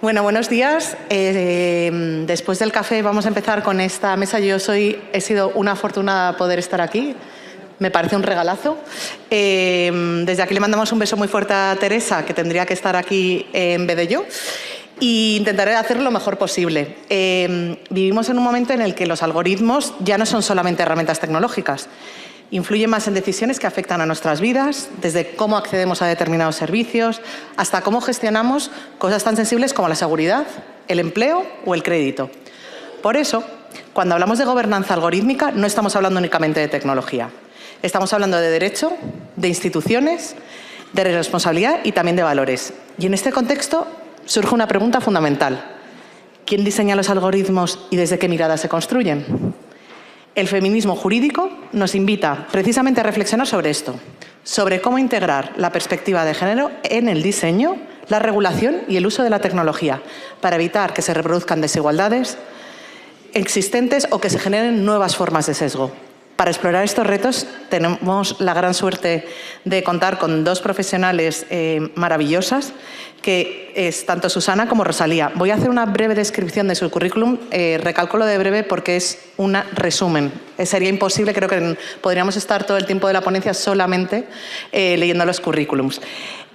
Bueno, buenos días. Después del café vamos a empezar con esta mesa. He sido una afortunada poder estar aquí. Me parece un regalazo. Desde aquí le mandamos un beso muy fuerte a Teresa, que tendría que estar aquí en vez de yo. Y intentaré hacerlo lo mejor posible. Vivimos en un momento en el que los algoritmos ya no son solamente herramientas tecnológicas. Influyen más en decisiones que afectan a nuestras vidas, desde cómo accedemos a determinados servicios hasta cómo gestionamos cosas tan sensibles como la seguridad, el empleo o el crédito. Por eso, cuando hablamos de gobernanza algorítmica, no estamos hablando únicamente de tecnología. Estamos hablando de derecho, de instituciones, de responsabilidad y también de valores. Y en este contexto surge una pregunta fundamental. ¿Quién diseña los algoritmos y desde qué mirada se construyen? El feminismo jurídico nos invita precisamente a reflexionar sobre esto, sobre cómo integrar la perspectiva de género en el diseño, la regulación y el uso de la tecnología para evitar que se reproduzcan desigualdades existentes o que se generen nuevas formas de sesgo. Para explorar estos retos tenemos la gran suerte de contar con dos profesionales maravillosas, que es tanto Susana como Rosalía. Voy a hacer una breve descripción de su currículum. Recalco lo de breve porque es un resumen. Sería imposible, creo que podríamos estar todo el tiempo de la ponencia solamente leyendo los currículums.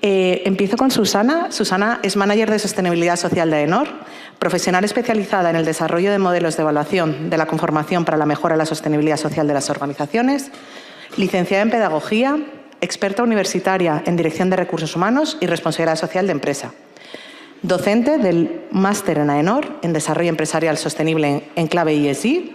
Empiezo con Susana. Susana es manager de sostenibilidad social de AENOR, profesional especializada en el desarrollo de modelos de evaluación de la conformación para la mejora de la sostenibilidad social de las organizaciones, licenciada en pedagogía, experta universitaria en dirección de recursos humanos y responsabilidad social de empresa, docente del máster en AENOR en desarrollo empresarial sostenible en clave ESG.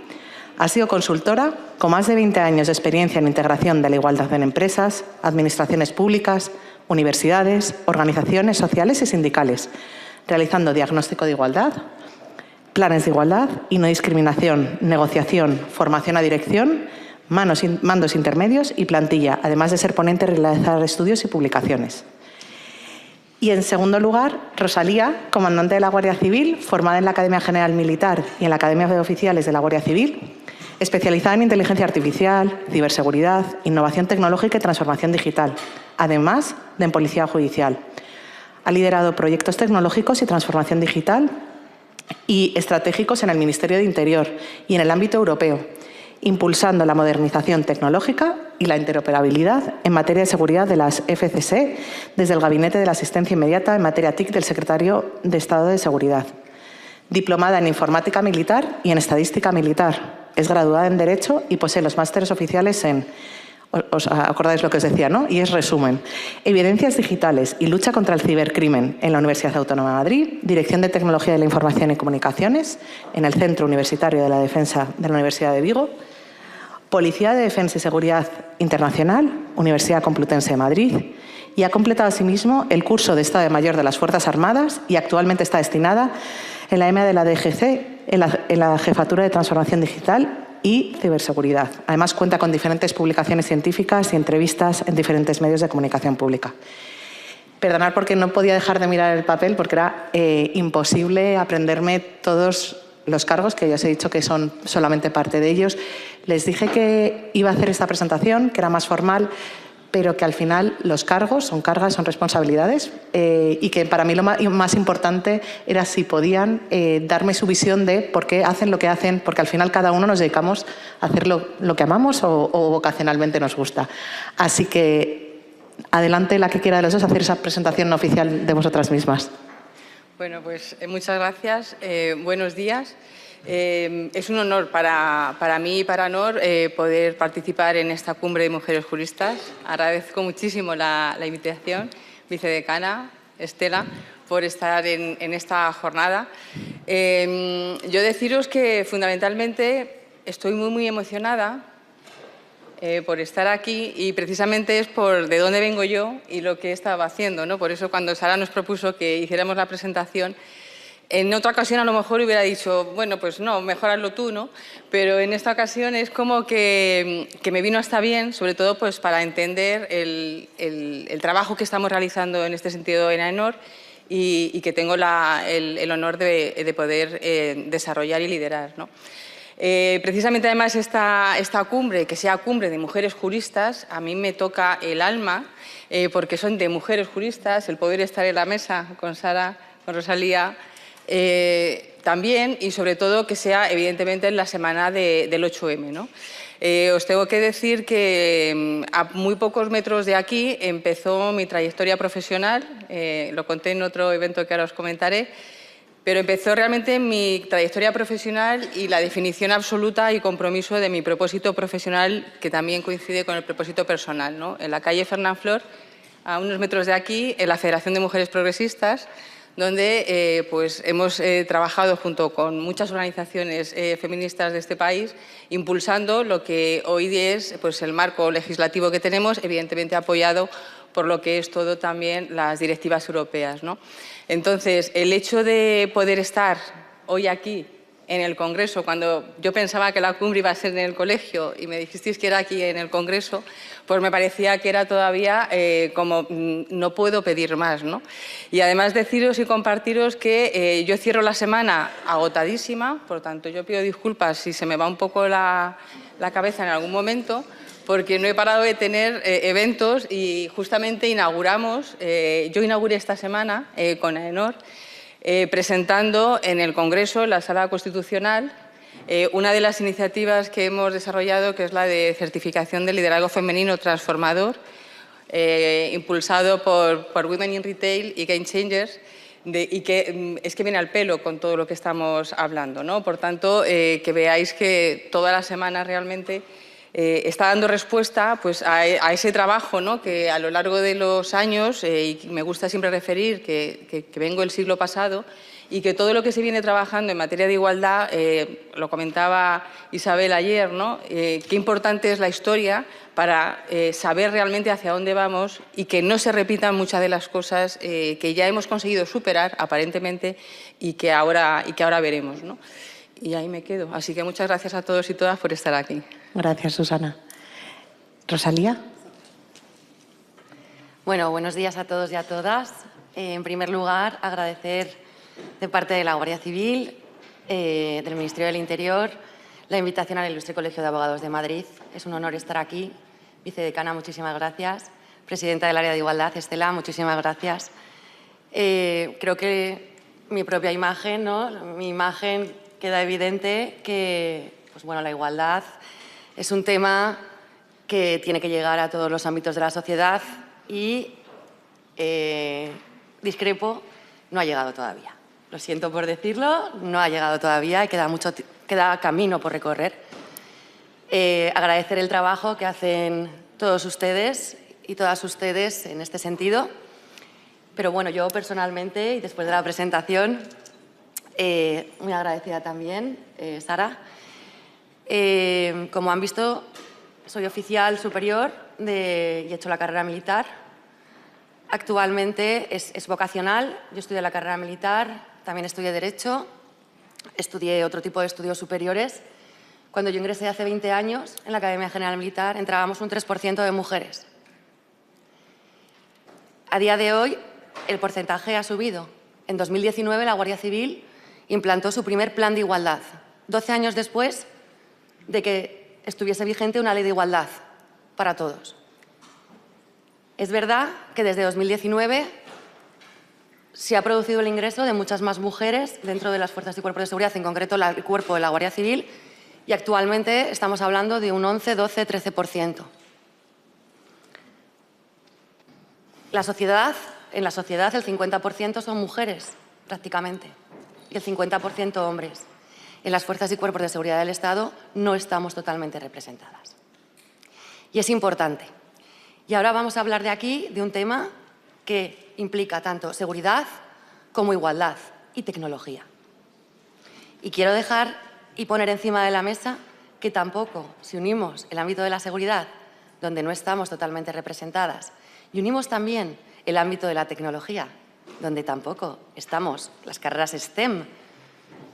Ha sido consultora con más de 20 años de experiencia en integración de la igualdad en empresas, administraciones públicas, universidades, organizaciones sociales y sindicales, realizando diagnóstico de igualdad, planes de igualdad y no discriminación, negociación, formación a dirección, mandos intermedios y plantilla, además de ser ponente y realizar estudios y publicaciones. Y en segundo lugar, Rosalía, comandante de la Guardia Civil, formada en la Academia General Militar y en la Academia de Oficiales de la Guardia Civil, especializada en inteligencia artificial, ciberseguridad, innovación tecnológica y transformación digital, además de en policía judicial. Ha liderado proyectos tecnológicos y transformación digital y estratégicos en el Ministerio de Interior y en el ámbito europeo, impulsando la modernización tecnológica y la interoperabilidad en materia de seguridad de las FCC desde el Gabinete de la Asistencia Inmediata en materia TIC del Secretario de Estado de Seguridad. Diplomada en Informática Militar y en Estadística Militar. Es graduada en Derecho y posee los másteres oficiales en... ¿Os acordáis lo que os decía, no? Y es resumen. Evidencias digitales y lucha contra el cibercrimen en la Universidad Autónoma de Madrid, Dirección de Tecnología de la Información y Comunicaciones en el Centro Universitario de la Defensa de la Universidad de Vigo, Policía de Defensa y Seguridad Internacional, Universidad Complutense de Madrid, y ha completado asimismo el curso de Estado Mayor de las Fuerzas Armadas y actualmente está destinada en la EMEA de la DGC, en la Jefatura de Transformación Digital y Ciberseguridad. Además, cuenta con diferentes publicaciones científicas y entrevistas en diferentes medios de comunicación pública. Perdonad porque no podía dejar de mirar el papel porque era imposible aprenderme todos los cargos, que ya os he dicho que son solamente parte de ellos. Les dije que iba a hacer esta presentación, que era más formal, pero que al final los cargos son cargas, son responsabilidades y que para mí lo más importante era si podían darme su visión de por qué hacen lo que hacen, porque al final cada uno nos dedicamos a hacer lo que amamos o vocacionalmente nos gusta. Así que adelante la que quiera de los dos a hacer esa presentación oficial de vosotras mismas. Bueno, pues muchas gracias. Buenos días. Es un honor para mí y para AENOR poder participar en esta cumbre de mujeres juristas. Agradezco muchísimo la invitación, vicedecana Estela, por estar en esta jornada. Yo deciros que fundamentalmente estoy muy emocionada por estar aquí y precisamente es por de dónde vengo yo y lo que he estado haciendo, ¿no? Por eso cuando Sara nos propuso que hiciéramos la presentación, en otra ocasión a lo mejor hubiera dicho, bueno, pues no, mejor hazlo tú, ¿no? Pero en esta ocasión es como que me vino hasta bien, sobre todo pues para entender el trabajo que estamos realizando en este sentido en AENOR y que tengo el honor de poder desarrollar y liderar, ¿no? Precisamente además esta cumbre, que sea cumbre de mujeres juristas, a mí me toca el alma porque son de mujeres juristas, el poder estar en la mesa con Sara, con Rosalía, También y sobre todo que sea evidentemente en la semana del 8M, ¿no? Os tengo que decir que a muy pocos metros de aquí empezó mi trayectoria profesional, lo conté en otro evento que ahora os comentaré, pero empezó realmente mi trayectoria profesional y la definición absoluta y compromiso de mi propósito profesional, que también coincide con el propósito personal, ¿no? En la calle Fernán Flor, a unos metros de aquí, en la Federación de Mujeres Progresistas, donde pues hemos trabajado junto con muchas organizaciones feministas de este país, impulsando lo que hoy es pues, el marco legislativo que tenemos, evidentemente apoyado por lo que es todo también las directivas europeas, ¿no? Entonces, el hecho de poder estar hoy aquí en el Congreso, cuando yo pensaba que la cumbre iba a ser en el colegio y me dijisteis que era aquí en el Congreso, pues me parecía que era todavía como no puedo pedir más, ¿no? Y además deciros y compartiros que yo cierro la semana agotadísima, por tanto yo pido disculpas si se me va un poco la cabeza en algún momento, porque no he parado de tener eventos y justamente inauguramos, yo inauguré esta semana con AENOR, presentando en el Congreso, en la Sala Constitucional, una de las iniciativas que hemos desarrollado, que es la de certificación de liderazgo femenino transformador, impulsado por Women in Retail y Game Changers, y que es que viene al pelo con todo lo que estamos hablando, ¿no? Por tanto, que veáis que toda la semana realmente está dando respuesta pues, a ese trabajo, ¿no? Que a lo largo de los años, y me gusta siempre referir que vengo del siglo pasado, y que todo lo que se viene trabajando en materia de igualdad, lo comentaba Isabel ayer, ¿no? Qué importante es la historia para saber realmente hacia dónde vamos y que no se repitan muchas de las cosas que ya hemos conseguido superar, aparentemente, y que ahora veremos, ¿no? Y ahí me quedo. Así que muchas gracias a todos y todas por estar aquí. Gracias, Susana. Rosalía. Bueno, buenos días a todos y a todas. En primer lugar, agradecer de parte de la Guardia Civil, del Ministerio del Interior, la invitación al Ilustre Colegio de Abogados de Madrid. Es un honor estar aquí. Vicedecana, muchísimas gracias. Presidenta del Área de Igualdad, Estela, muchísimas gracias. Creo que mi propia imagen, ¿no? Mi imagen queda evidente que pues bueno, la igualdad es un tema que tiene que llegar a todos los ámbitos de la sociedad y, discrepo, no ha llegado todavía. Lo siento por decirlo, no ha llegado todavía y queda camino por recorrer. Agradecer el trabajo que hacen todos ustedes y todas ustedes en este sentido. Pero bueno, yo personalmente, y después de la presentación, muy agradecida también, Sara. Como han visto, soy oficial superior y he hecho la carrera militar. Actualmente es vocacional. Yo estudié la carrera militar, también estudié Derecho, estudié otro tipo de estudios superiores. Cuando yo ingresé hace 20 años en la Academia General Militar, entrábamos un 3% de mujeres. A día de hoy, el porcentaje ha subido. En 2019, la Guardia Civil implantó su primer plan de igualdad, 12 años después de que estuviese vigente una ley de igualdad para todos. Es verdad que desde 2019 se ha producido el ingreso de muchas más mujeres dentro de las fuerzas y cuerpos de seguridad, en concreto el cuerpo de la Guardia Civil, y actualmente estamos hablando de un 11, 12, 13%. En la sociedad el 50% son mujeres, prácticamente, y el 50% hombres. En las fuerzas y cuerpos de seguridad del Estado no estamos totalmente representadas. Y es importante. Y ahora vamos a hablar de aquí de un tema que implica tanto seguridad como igualdad y tecnología. Y quiero dejar y poner encima de la mesa que tampoco, si unimos el ámbito de la seguridad, donde no estamos totalmente representadas, y unimos también el ámbito de la tecnología, donde tampoco estamos, las carreras STEM,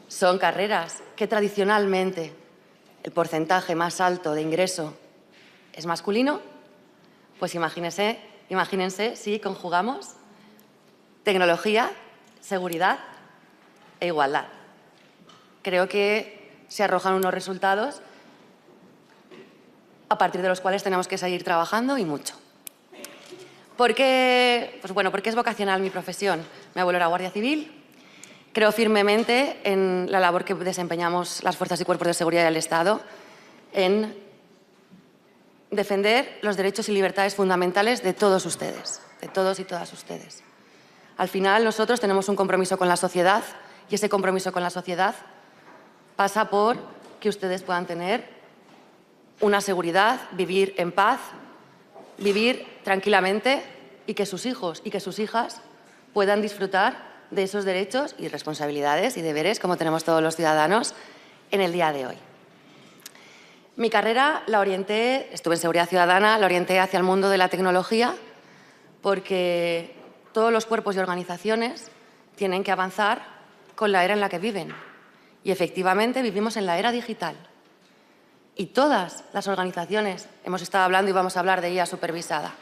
son carreras que tradicionalmente el porcentaje más alto de ingreso es masculino, pues imagínense si conjugamos tecnología, seguridad e igualdad. Creo que se arrojan unos resultados a partir de los cuales tenemos que seguir trabajando y mucho. ¿Por qué? Pues bueno, porque es vocacional mi profesión. Mi abuelo era guardia civil Creo firmemente en la labor que desempeñamos las fuerzas y cuerpos de seguridad del Estado en defender los derechos y libertades fundamentales de todos ustedes, de todos y todas ustedes. Al final, nosotros tenemos un compromiso con la sociedad y ese compromiso con la sociedad pasa por que ustedes puedan tener una seguridad, vivir en paz, vivir tranquilamente y que sus hijos y que sus hijas puedan disfrutar de esos derechos y responsabilidades y deberes como tenemos todos los ciudadanos en el día de hoy. Mi carrera la orienté, estuve en Seguridad Ciudadana, la orienté hacia el mundo de la tecnología porque todos los cuerpos y organizaciones tienen que avanzar con la era en la que viven. Y efectivamente vivimos en la era digital. Y todas las organizaciones, hemos estado hablando y vamos a hablar de IA supervisada.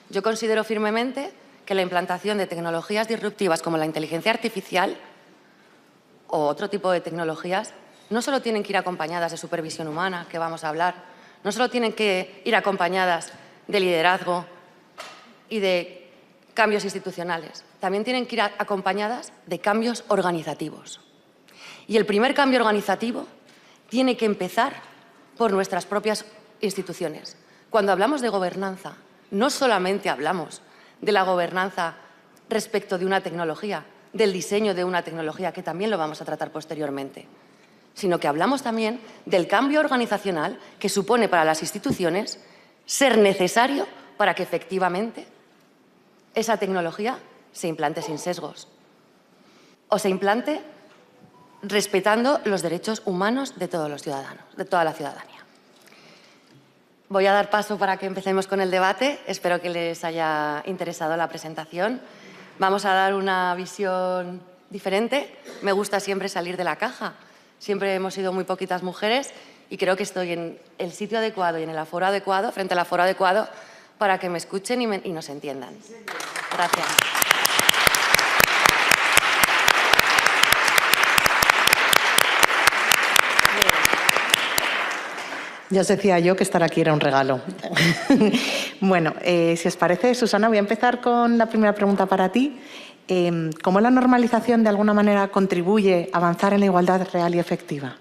Yo considero firmemente que la implantación de tecnologías disruptivas como la inteligencia artificial o otro tipo de tecnologías no solo tienen que ir acompañadas de supervisión humana, que vamos a hablar, no solo tienen que ir acompañadas de liderazgo y de cambios institucionales, también tienen que ir acompañadas de cambios organizativos. Y el primer cambio organizativo tiene que empezar por nuestras propias instituciones. Cuando hablamos de gobernanza, no solamente hablamos de la gobernanza respecto de una tecnología, del diseño de una tecnología, que también lo vamos a tratar posteriormente, sino que hablamos también del cambio organizacional que supone para las instituciones ser necesario para que efectivamente esa tecnología se implante sin sesgos o se implante respetando los derechos humanos de todos los ciudadanos, de toda la ciudadanía. Voy a dar paso para que empecemos con el debate. Espero que les haya interesado la presentación. Vamos a dar una visión diferente. Me gusta siempre salir de la caja. Siempre hemos sido muy poquitas mujeres y creo que estoy en el sitio adecuado y en el aforo adecuado, frente al aforo adecuado, para que me escuchen y nos entiendan. Gracias. Ya os decía yo que estar aquí era un regalo. Bueno, si os parece, Susana, voy a empezar con la primera pregunta para ti. ¿Cómo la normalización de alguna manera contribuye a avanzar en la igualdad real y efectiva?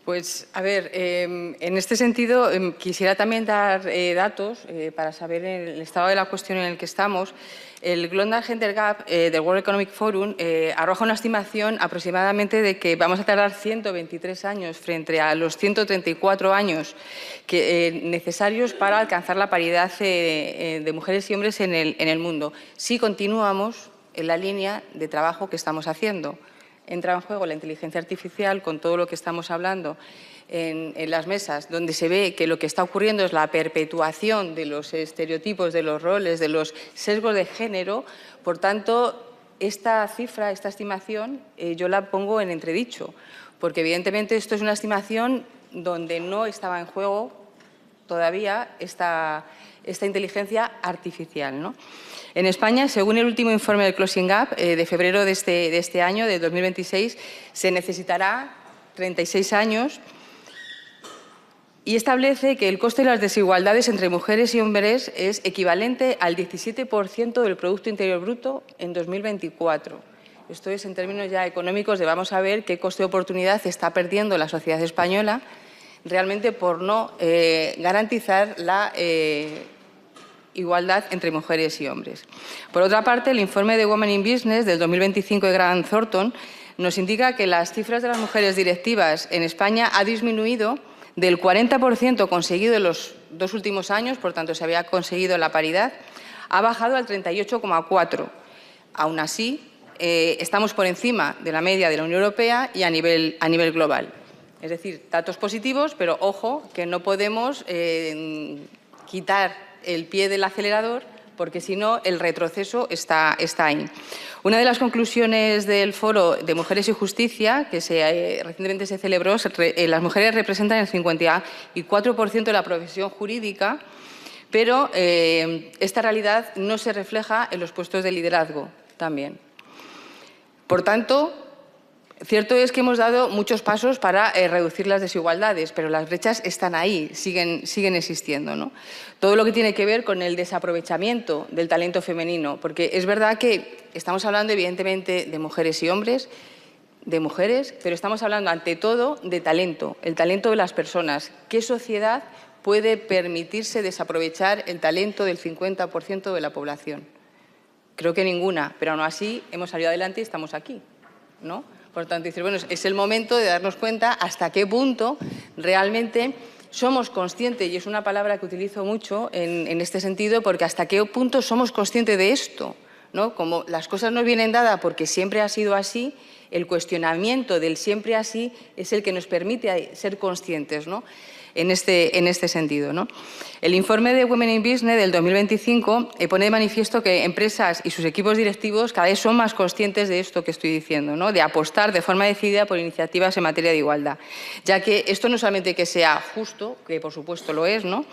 Pues, a ver, en este sentido quisiera también dar datos para saber el estado de la cuestión en el que estamos. El Global Gender Gap del World Economic Forum arroja una estimación aproximadamente de que vamos a tardar 123 años frente a los 134 años necesarios para alcanzar la paridad de mujeres y hombres en el mundo, si continuamos en la línea de trabajo que estamos haciendo. Entra en juego la inteligencia artificial con todo lo que estamos hablando en las mesas, donde se ve que lo que está ocurriendo es la perpetuación de los estereotipos, de los roles, de los sesgos de género. Por tanto, esta cifra, esta estimación, yo la pongo en entredicho, porque evidentemente esto es una estimación donde no estaba en juego todavía esta inteligencia artificial, ¿no? En España, según el último informe del Closing Gap de febrero de este año, de 2026, se necesitará 36 años y establece que el coste de las desigualdades entre mujeres y hombres es equivalente al 17% del Producto Interior Bruto en 2024. Esto es en términos ya económicos de vamos a ver qué coste de oportunidad está perdiendo la sociedad española realmente por no garantizar la igualdad entre mujeres y hombres. Por otra parte, el informe de Women in Business del 2025 de Grant Thornton nos indica que las cifras de las mujeres directivas en España ha disminuido del 40% conseguido en los 2 últimos años, por tanto se había conseguido la paridad, ha bajado al 38,4%. Aún así, estamos por encima de la media de la Unión Europea y a nivel global. Es decir, datos positivos, pero ojo, que no podemos quitar el pie del acelerador porque si no el retroceso está ahí. Una de las conclusiones del Foro de Mujeres y Justicia, que recientemente se celebró, las mujeres representan el 54% de la profesión jurídica, pero esta realidad no se refleja en los puestos de liderazgo también. Por tanto, Cierto es que hemos dado muchos pasos para reducir las desigualdades, pero las brechas están ahí, siguen existiendo, ¿no? Todo lo que tiene que ver con el desaprovechamiento del talento femenino, porque es verdad que estamos hablando evidentemente de mujeres y hombres, de mujeres, pero estamos hablando ante todo de talento, el talento de las personas. ¿Qué sociedad puede permitirse desaprovechar el talento del 50% de la población? Creo que ninguna, pero aún así hemos salido adelante y estamos aquí, ¿no? Por tanto, decir, bueno, es el momento de darnos cuenta hasta qué punto realmente somos conscientes, y es una palabra que utilizo mucho en este sentido, porque hasta qué punto somos conscientes de esto, ¿no? Como las cosas nos vienen dadas porque siempre ha sido así, el cuestionamiento del siempre así es el que nos permite ser conscientes, ¿no? En este sentido, ¿no? El informe de Women in Business del 2025 pone de manifiesto que empresas y sus equipos directivos cada vez son más conscientes de esto que estoy diciendo, ¿no? De apostar de forma decidida por iniciativas en materia de igualdad, ya que esto no solamente que sea justo, que por supuesto lo es, ¿no?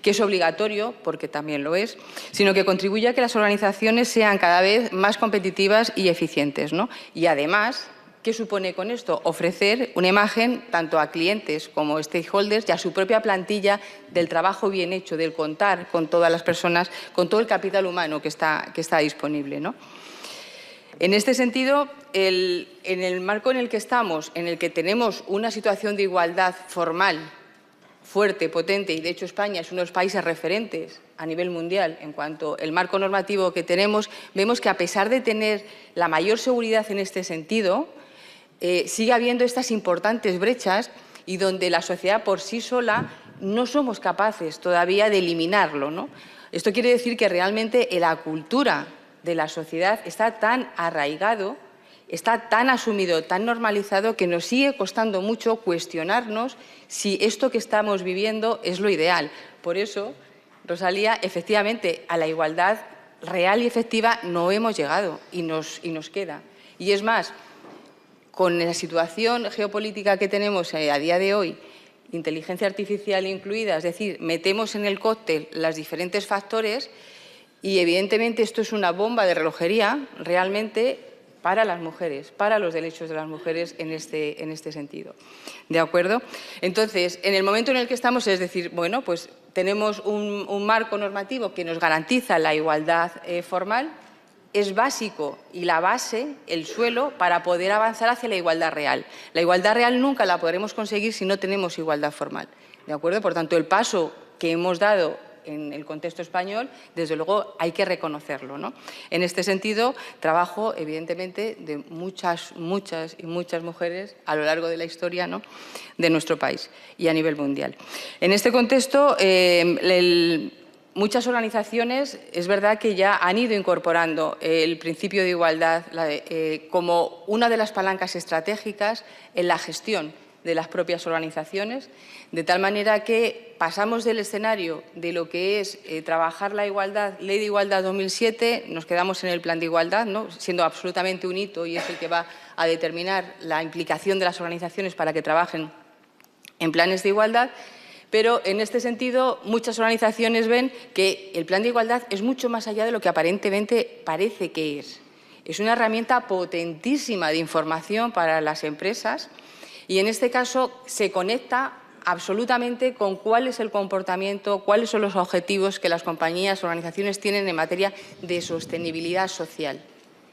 Que es obligatorio, porque también lo es, sino que contribuye a que las organizaciones sean cada vez más competitivas y eficientes, ¿no? Y además, ¿qué supone con esto? Ofrecer una imagen tanto a clientes como stakeholders y a su propia plantilla del trabajo bien hecho, del contar con todas las personas, con todo el capital humano que está disponible, ¿no? En este sentido, en el marco en el que estamos, en el que tenemos una situación de igualdad formal fuerte, potente, y de hecho España es uno de los países referentes a nivel mundial en cuanto al marco normativo que tenemos, vemos que a pesar de tener la mayor seguridad en este sentido, sigue habiendo estas importantes brechas y donde la sociedad por sí sola no somos capaces todavía de eliminarlo, ¿no? Esto quiere decir que realmente la cultura de la sociedad está tan arraigado, está tan asumido, tan normalizado, que nos sigue costando mucho cuestionarnos si esto que estamos viviendo es lo ideal. Por eso, Rosalía, efectivamente, a la igualdad real y efectiva no hemos llegado y nos queda. Y es más, con la situación geopolítica que tenemos a día de hoy, inteligencia artificial incluida, es decir, metemos en el cóctel los diferentes factores y, evidentemente, esto es una bomba de relojería realmente para las mujeres, para los derechos de las mujeres en este sentido. ¿De acuerdo? Entonces, en el momento en el que estamos, es decir, bueno, pues tenemos un marco normativo que nos garantiza la igualdad formal, es básico y la base, el suelo, para poder avanzar hacia la igualdad real. La igualdad real nunca la podremos conseguir si no tenemos igualdad formal. ¿De acuerdo? Por tanto, el paso que hemos dado en el contexto español, desde luego hay que reconocerlo, ¿no? En este sentido, trabajo, evidentemente, de muchas y muchas mujeres a lo largo de la historia, ¿no?, de nuestro país y a nivel mundial. En este contexto, muchas organizaciones, es verdad que ya han ido incorporando el principio de igualdad como una de las palancas estratégicas en la gestión de las propias organizaciones, de tal manera que pasamos del escenario de lo que es trabajar la igualdad, Ley de Igualdad 2007, nos quedamos en el Plan de Igualdad, ¿no?, siendo absolutamente un hito y es el que va a determinar la implicación de las organizaciones para que trabajen en planes de igualdad. Pero, en este sentido, muchas organizaciones ven que el plan de igualdad es mucho más allá de lo que aparentemente parece que es. Es una herramienta potentísima de información para las empresas y, en este caso, se conecta absolutamente con cuál es el comportamiento, cuáles son los objetivos que las compañías o organizaciones tienen en materia de sostenibilidad social.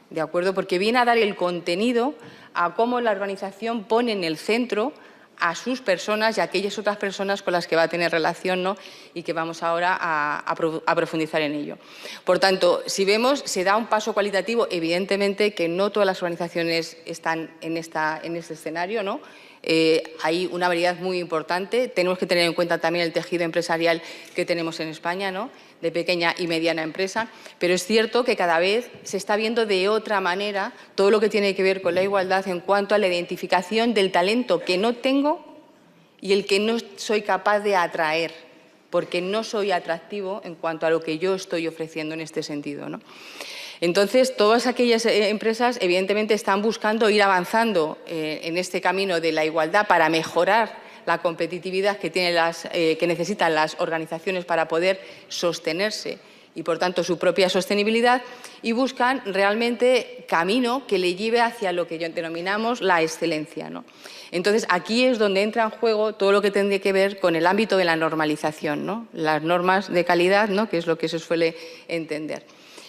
¿De acuerdo? Porque viene a dar el contenido a cómo la organización pone en el centro a sus personas y a aquellas otras personas con las que va a tener relación, ¿no?, y que vamos ahora a profundizar en ello. Por tanto, si vemos, se da un paso cualitativo, evidentemente que no todas las organizaciones están en este escenario, ¿no? Hay una variedad muy importante. Tenemos que tener en cuenta también el tejido empresarial que tenemos en España, ¿no?, de pequeña y mediana empresa, pero es cierto que cada vez se está viendo de otra manera todo lo que tiene que ver con la igualdad en cuanto a la identificación del talento que no tengo y el que no soy capaz de atraer, porque no soy atractivo en cuanto a lo que yo estoy ofreciendo en este sentido, ¿no? Entonces, todas aquellas empresas, evidentemente, están buscando ir avanzando en este camino de la igualdad para mejorar la competitividad que necesitan las organizaciones para poder sostenerse y, por tanto, su propia sostenibilidad, y buscan realmente camino que le lleve hacia lo que denominamos la excelencia, ¿no? Entonces, aquí es donde entra en juego todo lo que tendría que ver con el ámbito de la normalización, ¿no? Las normas de calidad, ¿no? Que es lo que se suele entender.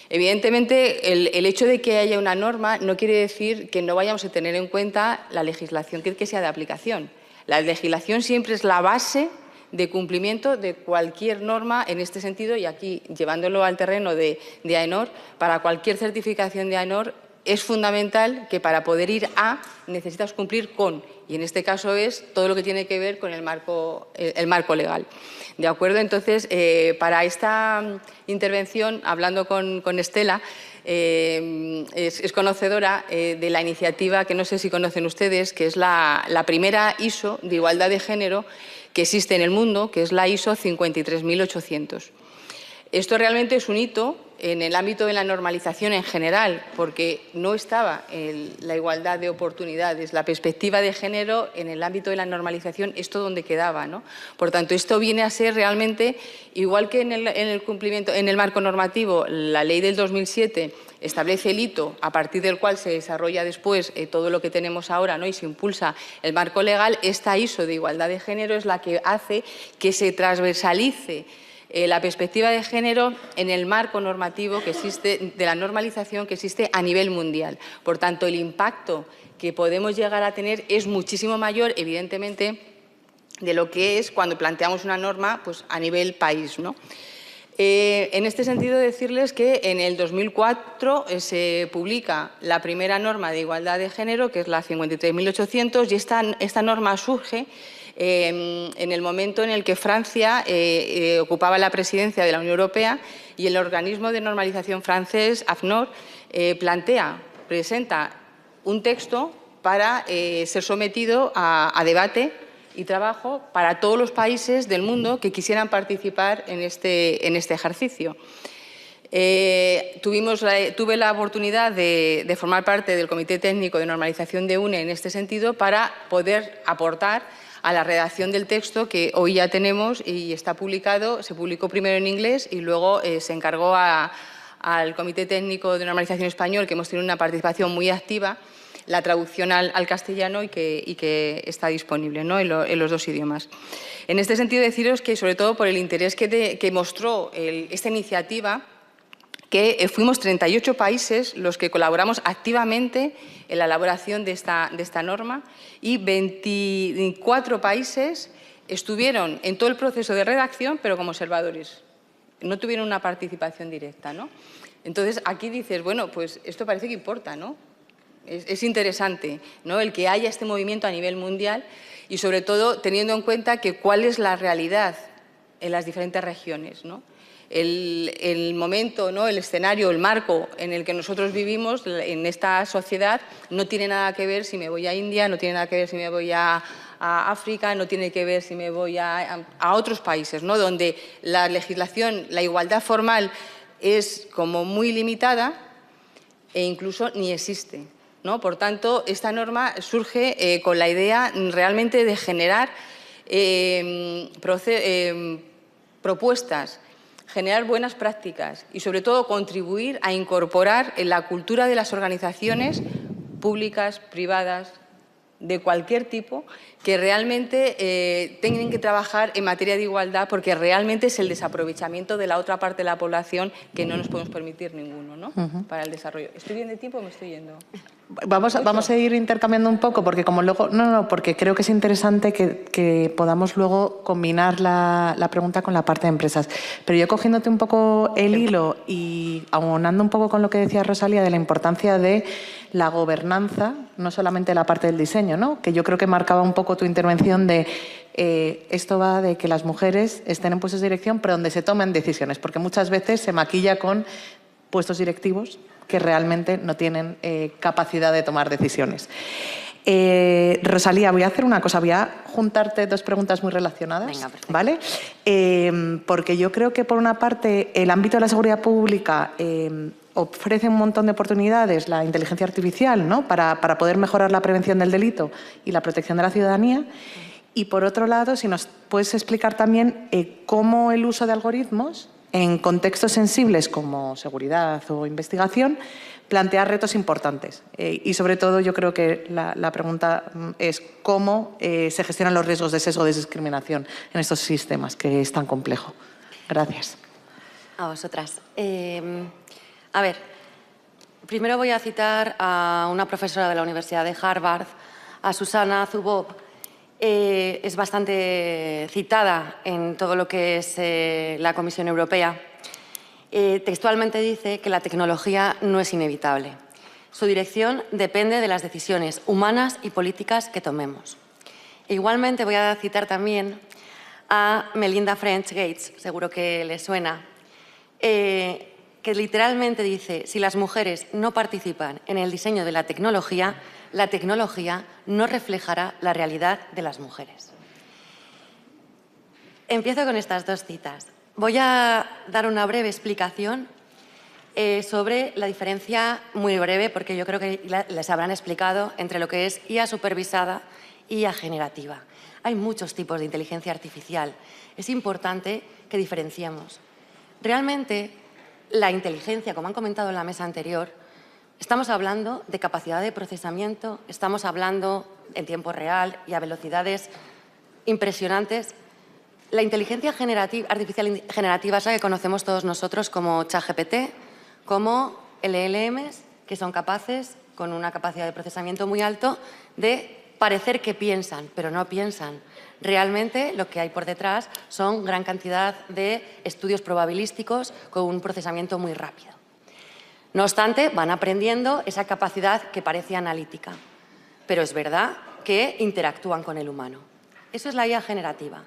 Evidentemente, el hecho de que haya una norma no quiere decir que no vayamos a tener en cuenta la legislación que sea de aplicación. La legislación siempre es la base de cumplimiento de cualquier norma en este sentido, y aquí, llevándolo al terreno de AENOR, para cualquier certificación de AENOR es fundamental que para poder ir a necesitas cumplir con, y en este caso es todo lo que tiene que ver con el marco legal. ¿De acuerdo? Entonces, para esta intervención, hablando con Estela, es conocedora de la iniciativa que no sé si conocen ustedes, que es la primera ISO de igualdad de género que existe en el mundo, que es la ISO 53800. Esto realmente es un hito en el ámbito de la normalización en general, porque no estaba la igualdad de oportunidades, la perspectiva de género en el ámbito de la normalización, esto donde quedaba, ¿no? Por tanto, esto viene a ser realmente, igual que en el cumplimiento, en el marco normativo, la ley del 2007 establece el hito a partir del cual se desarrolla después todo lo que tenemos ahora, ¿no? Y se impulsa el marco legal. Esta ISO de igualdad de género es la que hace que se transversalice la perspectiva de género en el marco normativo que existe, de la normalización que existe a nivel mundial. Por tanto, el impacto que podemos llegar a tener es muchísimo mayor, evidentemente, de lo que es cuando planteamos una norma pues, a nivel país, ¿no? En este sentido, decirles que en el 2004 se publica la primera norma de igualdad de género, que es la 53.800, y esta norma surge en el momento en el que Francia ocupaba la presidencia de la Unión Europea, y el organismo de normalización francés, AFNOR, presenta un texto para ser sometido a debate y trabajo para todos los países del mundo que quisieran participar en este ejercicio. Tuve la oportunidad de formar parte del Comité Técnico de Normalización de UNE en este sentido para poder aportar a la redacción del texto que hoy ya tenemos y está publicado. Se publicó primero en inglés y luego se encargó al Comité Técnico de Normalización Español, que hemos tenido una participación muy activa, la traducción al castellano y que está disponible, ¿no? en los dos idiomas. En este sentido, deciros que, sobre todo por el interés que mostró esta iniciativa, que fuimos 38 países los que colaboramos activamente en la elaboración de esta norma, y 24 países estuvieron en todo el proceso de redacción, pero como observadores. No tuvieron una participación directa, ¿no? Entonces, aquí dices, bueno, pues esto parece que importa, ¿no? Es interesante, ¿no? El que haya este movimiento a nivel mundial y, sobre todo, teniendo en cuenta que cuál es la realidad en las diferentes regiones, ¿no? El momento, ¿no? El escenario, el marco en el que nosotros vivimos en esta sociedad no tiene nada que ver si me voy a India, no tiene nada que ver si me voy a África, no tiene que ver si me voy a otros países, ¿no? Donde la legislación, la igualdad formal es como muy limitada e incluso ni existe, ¿no? Por tanto, esta norma surge con la idea realmente de generar propuestas, generar buenas prácticas y, sobre todo, contribuir a incorporar en la cultura de las organizaciones públicas, privadas, de cualquier tipo, que realmente tengan que trabajar en materia de igualdad, porque realmente es el desaprovechamiento de la otra parte de la población que no nos podemos permitir ninguno, ¿no? Para el desarrollo. ¿Estoy bien de tiempo o me estoy yendo? Vamos a ir intercambiando un poco, porque como luego... No, porque creo que es interesante que podamos luego combinar la pregunta con la parte de empresas. Pero yo, cogiéndote un poco el hilo y aunando un poco con lo que decía Rosalía de la importancia de la gobernanza, no solamente la parte del diseño, ¿no? Que yo creo que marcaba un poco tu intervención de esto va de que las mujeres estén en puestos de dirección, pero donde se tomen decisiones, porque muchas veces se maquilla con puestos directivos que realmente no tienen capacidad de tomar decisiones. Rosalía, voy a hacer una cosa, voy a juntarte dos preguntas muy relacionadas. Venga, perfecto. ¿Vale? Porque yo creo que, por una parte, el ámbito de la seguridad pública ofrece un montón de oportunidades, la inteligencia artificial, ¿no? para poder mejorar la prevención del delito y la protección de la ciudadanía. Y, por otro lado, si nos puedes explicar también cómo el uso de algoritmos En contextos sensibles como seguridad o investigación, plantear retos importantes. Y sobre todo yo creo que la pregunta es cómo se gestionan los riesgos de sesgo o de discriminación en estos sistemas, que es tan complejo. Gracias. A vosotras. A ver, primero voy a citar a una profesora de la Universidad de Harvard, a Susanna Zuboff. Es bastante citada en todo lo que es la Comisión Europea. Textualmente dice que la tecnología no es inevitable. Su dirección depende de las decisiones humanas y políticas que tomemos. E igualmente voy a citar también a Melinda French Gates, seguro que les suena, que literalmente dice: si las mujeres no participan en el diseño de la tecnología no reflejará la realidad de las mujeres. Empiezo con estas dos citas. Voy a dar una breve explicación sobre la diferencia, muy breve, porque yo creo que les habrán explicado, entre lo que es IA supervisada y IA generativa. Hay muchos tipos de inteligencia artificial. Es importante que diferenciemos. Realmente, la inteligencia, como han comentado en la mesa anterior, estamos hablando de capacidad de procesamiento, estamos hablando en tiempo real y a velocidades impresionantes. La inteligencia artificial generativa es la que conocemos todos nosotros como ChatGPT, como LLMs, que son capaces, con una capacidad de procesamiento muy alto, de parecer que piensan, pero no piensan. Realmente lo que hay por detrás son gran cantidad de estudios probabilísticos con un procesamiento muy rápido. No obstante, van aprendiendo esa capacidad que parece analítica, pero es verdad que interactúan con el humano. Eso es la IA generativa.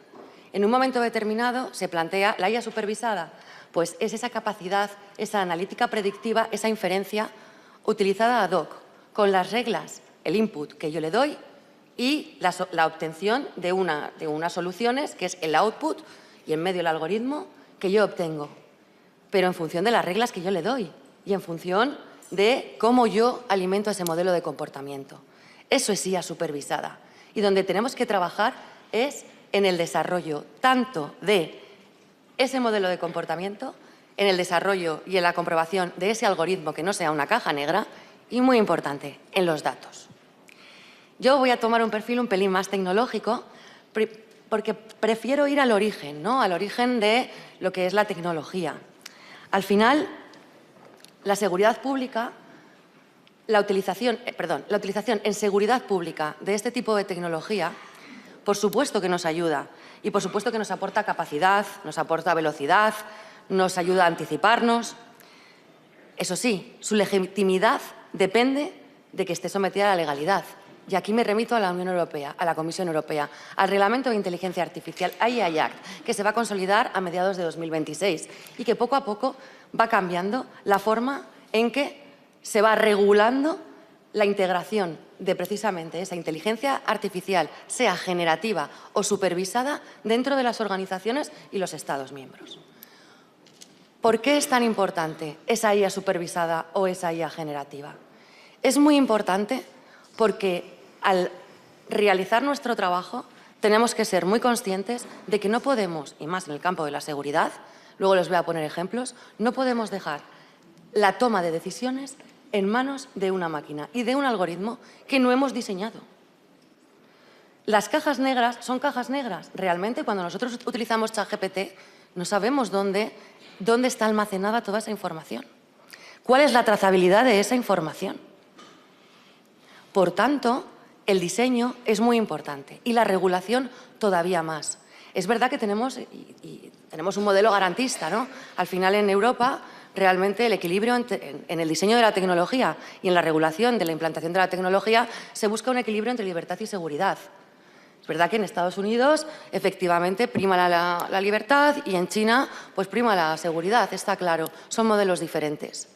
En un momento determinado se plantea la IA supervisada, pues es esa capacidad, esa analítica predictiva, esa inferencia utilizada ad hoc, con las reglas, el input que yo le doy y la obtención de unas soluciones, que es el output, y en medio el algoritmo que yo obtengo, pero en función de las reglas que yo le doy y en función de cómo yo alimento ese modelo de comportamiento. Eso es IA supervisada. Y donde tenemos que trabajar es en el desarrollo tanto de ese modelo de comportamiento, en el desarrollo y en la comprobación de ese algoritmo que no sea una caja negra y, muy importante, en los datos. Yo voy a tomar un perfil un pelín más tecnológico porque prefiero ir al origen, ¿no? Al origen de lo que es la tecnología. Al final, la seguridad pública, la utilización en seguridad pública de este tipo de tecnología, por supuesto que nos ayuda y por supuesto que nos aporta capacidad, nos aporta velocidad, nos ayuda a anticiparnos. Eso sí, su legitimidad depende de que esté sometida a la legalidad. Y aquí me remito a la Unión Europea, a la Comisión Europea, al Reglamento de Inteligencia Artificial, AI Act, que se va a consolidar a mediados de 2026 y que poco a poco va cambiando la forma en que se va regulando la integración de precisamente esa inteligencia artificial, sea generativa o supervisada, dentro de las organizaciones y los Estados miembros. ¿Por qué es tan importante esa IA supervisada o esa IA generativa? Es muy importante porque al realizar nuestro trabajo tenemos que ser muy conscientes de que no podemos, y más en el campo de la seguridad, luego les voy a poner ejemplos, no podemos dejar la toma de decisiones en manos de una máquina y de un algoritmo que no hemos diseñado. Las cajas negras son cajas negras. Realmente, cuando nosotros utilizamos ChatGPT, no sabemos dónde está almacenada toda esa información. ¿Cuál es la trazabilidad de esa información? Por tanto, el diseño es muy importante y la regulación todavía más. Es verdad que tenemos un modelo garantista, ¿no? Al final, en Europa, realmente el equilibrio en el diseño de la tecnología y en la regulación de la implantación de la tecnología se busca un equilibrio entre libertad y seguridad. Es verdad que en Estados Unidos efectivamente prima la libertad y en China pues prima la seguridad, está claro, son modelos diferentes.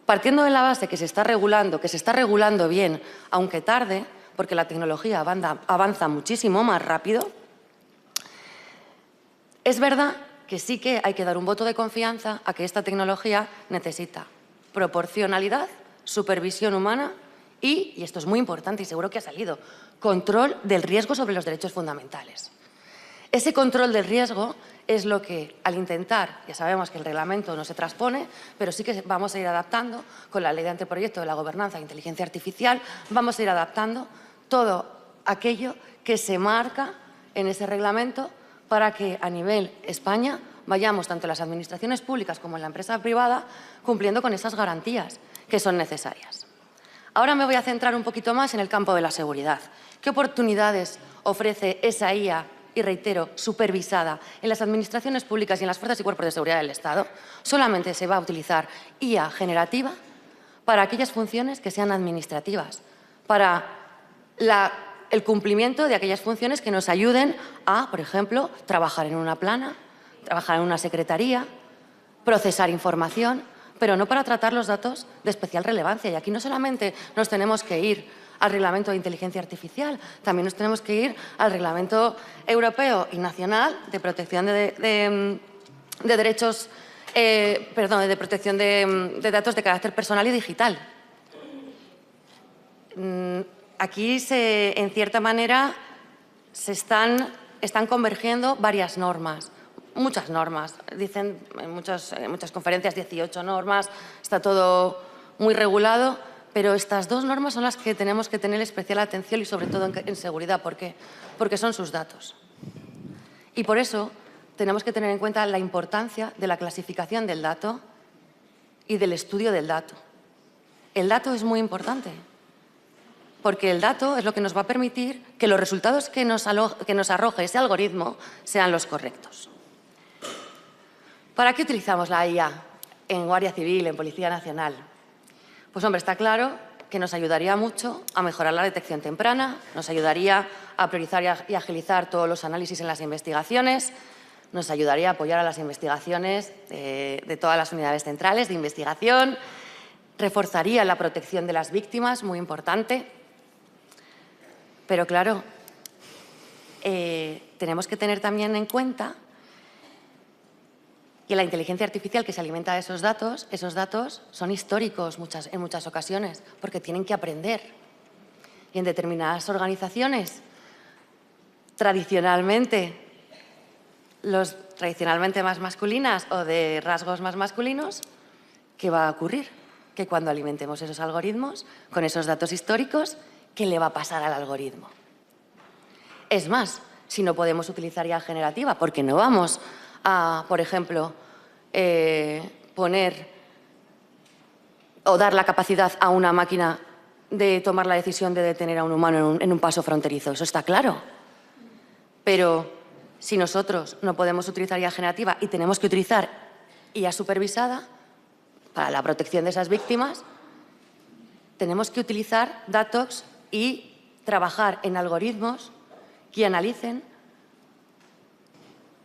Partiendo de la base que se está regulando bien, aunque tarde, porque la tecnología avanza muchísimo más rápido, es verdad que sí que hay que dar un voto de confianza a que esta tecnología necesita proporcionalidad, supervisión humana y esto es muy importante y seguro que ha salido, control del riesgo sobre los derechos fundamentales. Ese control del riesgo es lo que, al intentar, ya sabemos que el reglamento no se transpone, pero sí que vamos a ir adaptando con la ley de anteproyecto de la gobernanza de inteligencia artificial, vamos a ir adaptando todo aquello que se marca en ese reglamento para que a nivel España vayamos, tanto en las administraciones públicas como en la empresa privada, cumpliendo con esas garantías que son necesarias. Ahora me voy a centrar un poquito más en el campo de la seguridad. ¿Qué oportunidades ofrece esa IA, y reitero, supervisada en las administraciones públicas y en las fuerzas y cuerpos de seguridad del Estado? Solamente se va a utilizar IA generativa para aquellas funciones que sean administrativas, para el cumplimiento de aquellas funciones que nos ayuden a, por ejemplo, trabajar en una plana, trabajar en una secretaría, procesar información, pero no para tratar los datos de especial relevancia. Y aquí no solamente nos tenemos que ir al Reglamento de Inteligencia Artificial, también nos tenemos que ir al Reglamento Europeo y Nacional de Protección de Derechos, de protección de datos de carácter personal y digital. Aquí, en cierta manera, están convergiendo varias normas, muchas normas. Dicen en muchas conferencias 18 normas, está todo muy regulado, pero estas dos normas son las que tenemos que tener especial atención y sobre todo en seguridad. ¿Por qué? Porque son sus datos. Y por eso tenemos que tener en cuenta la importancia de la clasificación del dato y del estudio del dato. El dato es muy importante, porque el dato es lo que nos va a permitir que los resultados que nos arroje ese algoritmo sean los correctos. ¿Para qué utilizamos la IA en Guardia Civil, en Policía Nacional? Pues, hombre, está claro que nos ayudaría mucho a mejorar la detección temprana, nos ayudaría a priorizar y agilizar todos los análisis en las investigaciones, nos ayudaría a apoyar a las investigaciones de todas las unidades centrales de investigación, reforzaría la protección de las víctimas, muy importante. Pero, claro, tenemos que tener también en cuenta que la inteligencia artificial que se alimenta de esos datos son históricos en muchas ocasiones, porque tienen que aprender. Y en determinadas organizaciones, tradicionalmente más masculinas o de rasgos más masculinos, ¿qué va a ocurrir? Que cuando alimentemos esos algoritmos con esos datos históricos, ¿qué le va a pasar al algoritmo? Es más, si no podemos utilizar IA generativa, porque no vamos a, por ejemplo, poner o dar la capacidad a una máquina de tomar la decisión de detener a un humano en un paso fronterizo. Eso está claro. Pero si nosotros no podemos utilizar IA generativa y tenemos que utilizar IA supervisada para la protección de esas víctimas, tenemos que utilizar datos y trabajar en algoritmos que analicen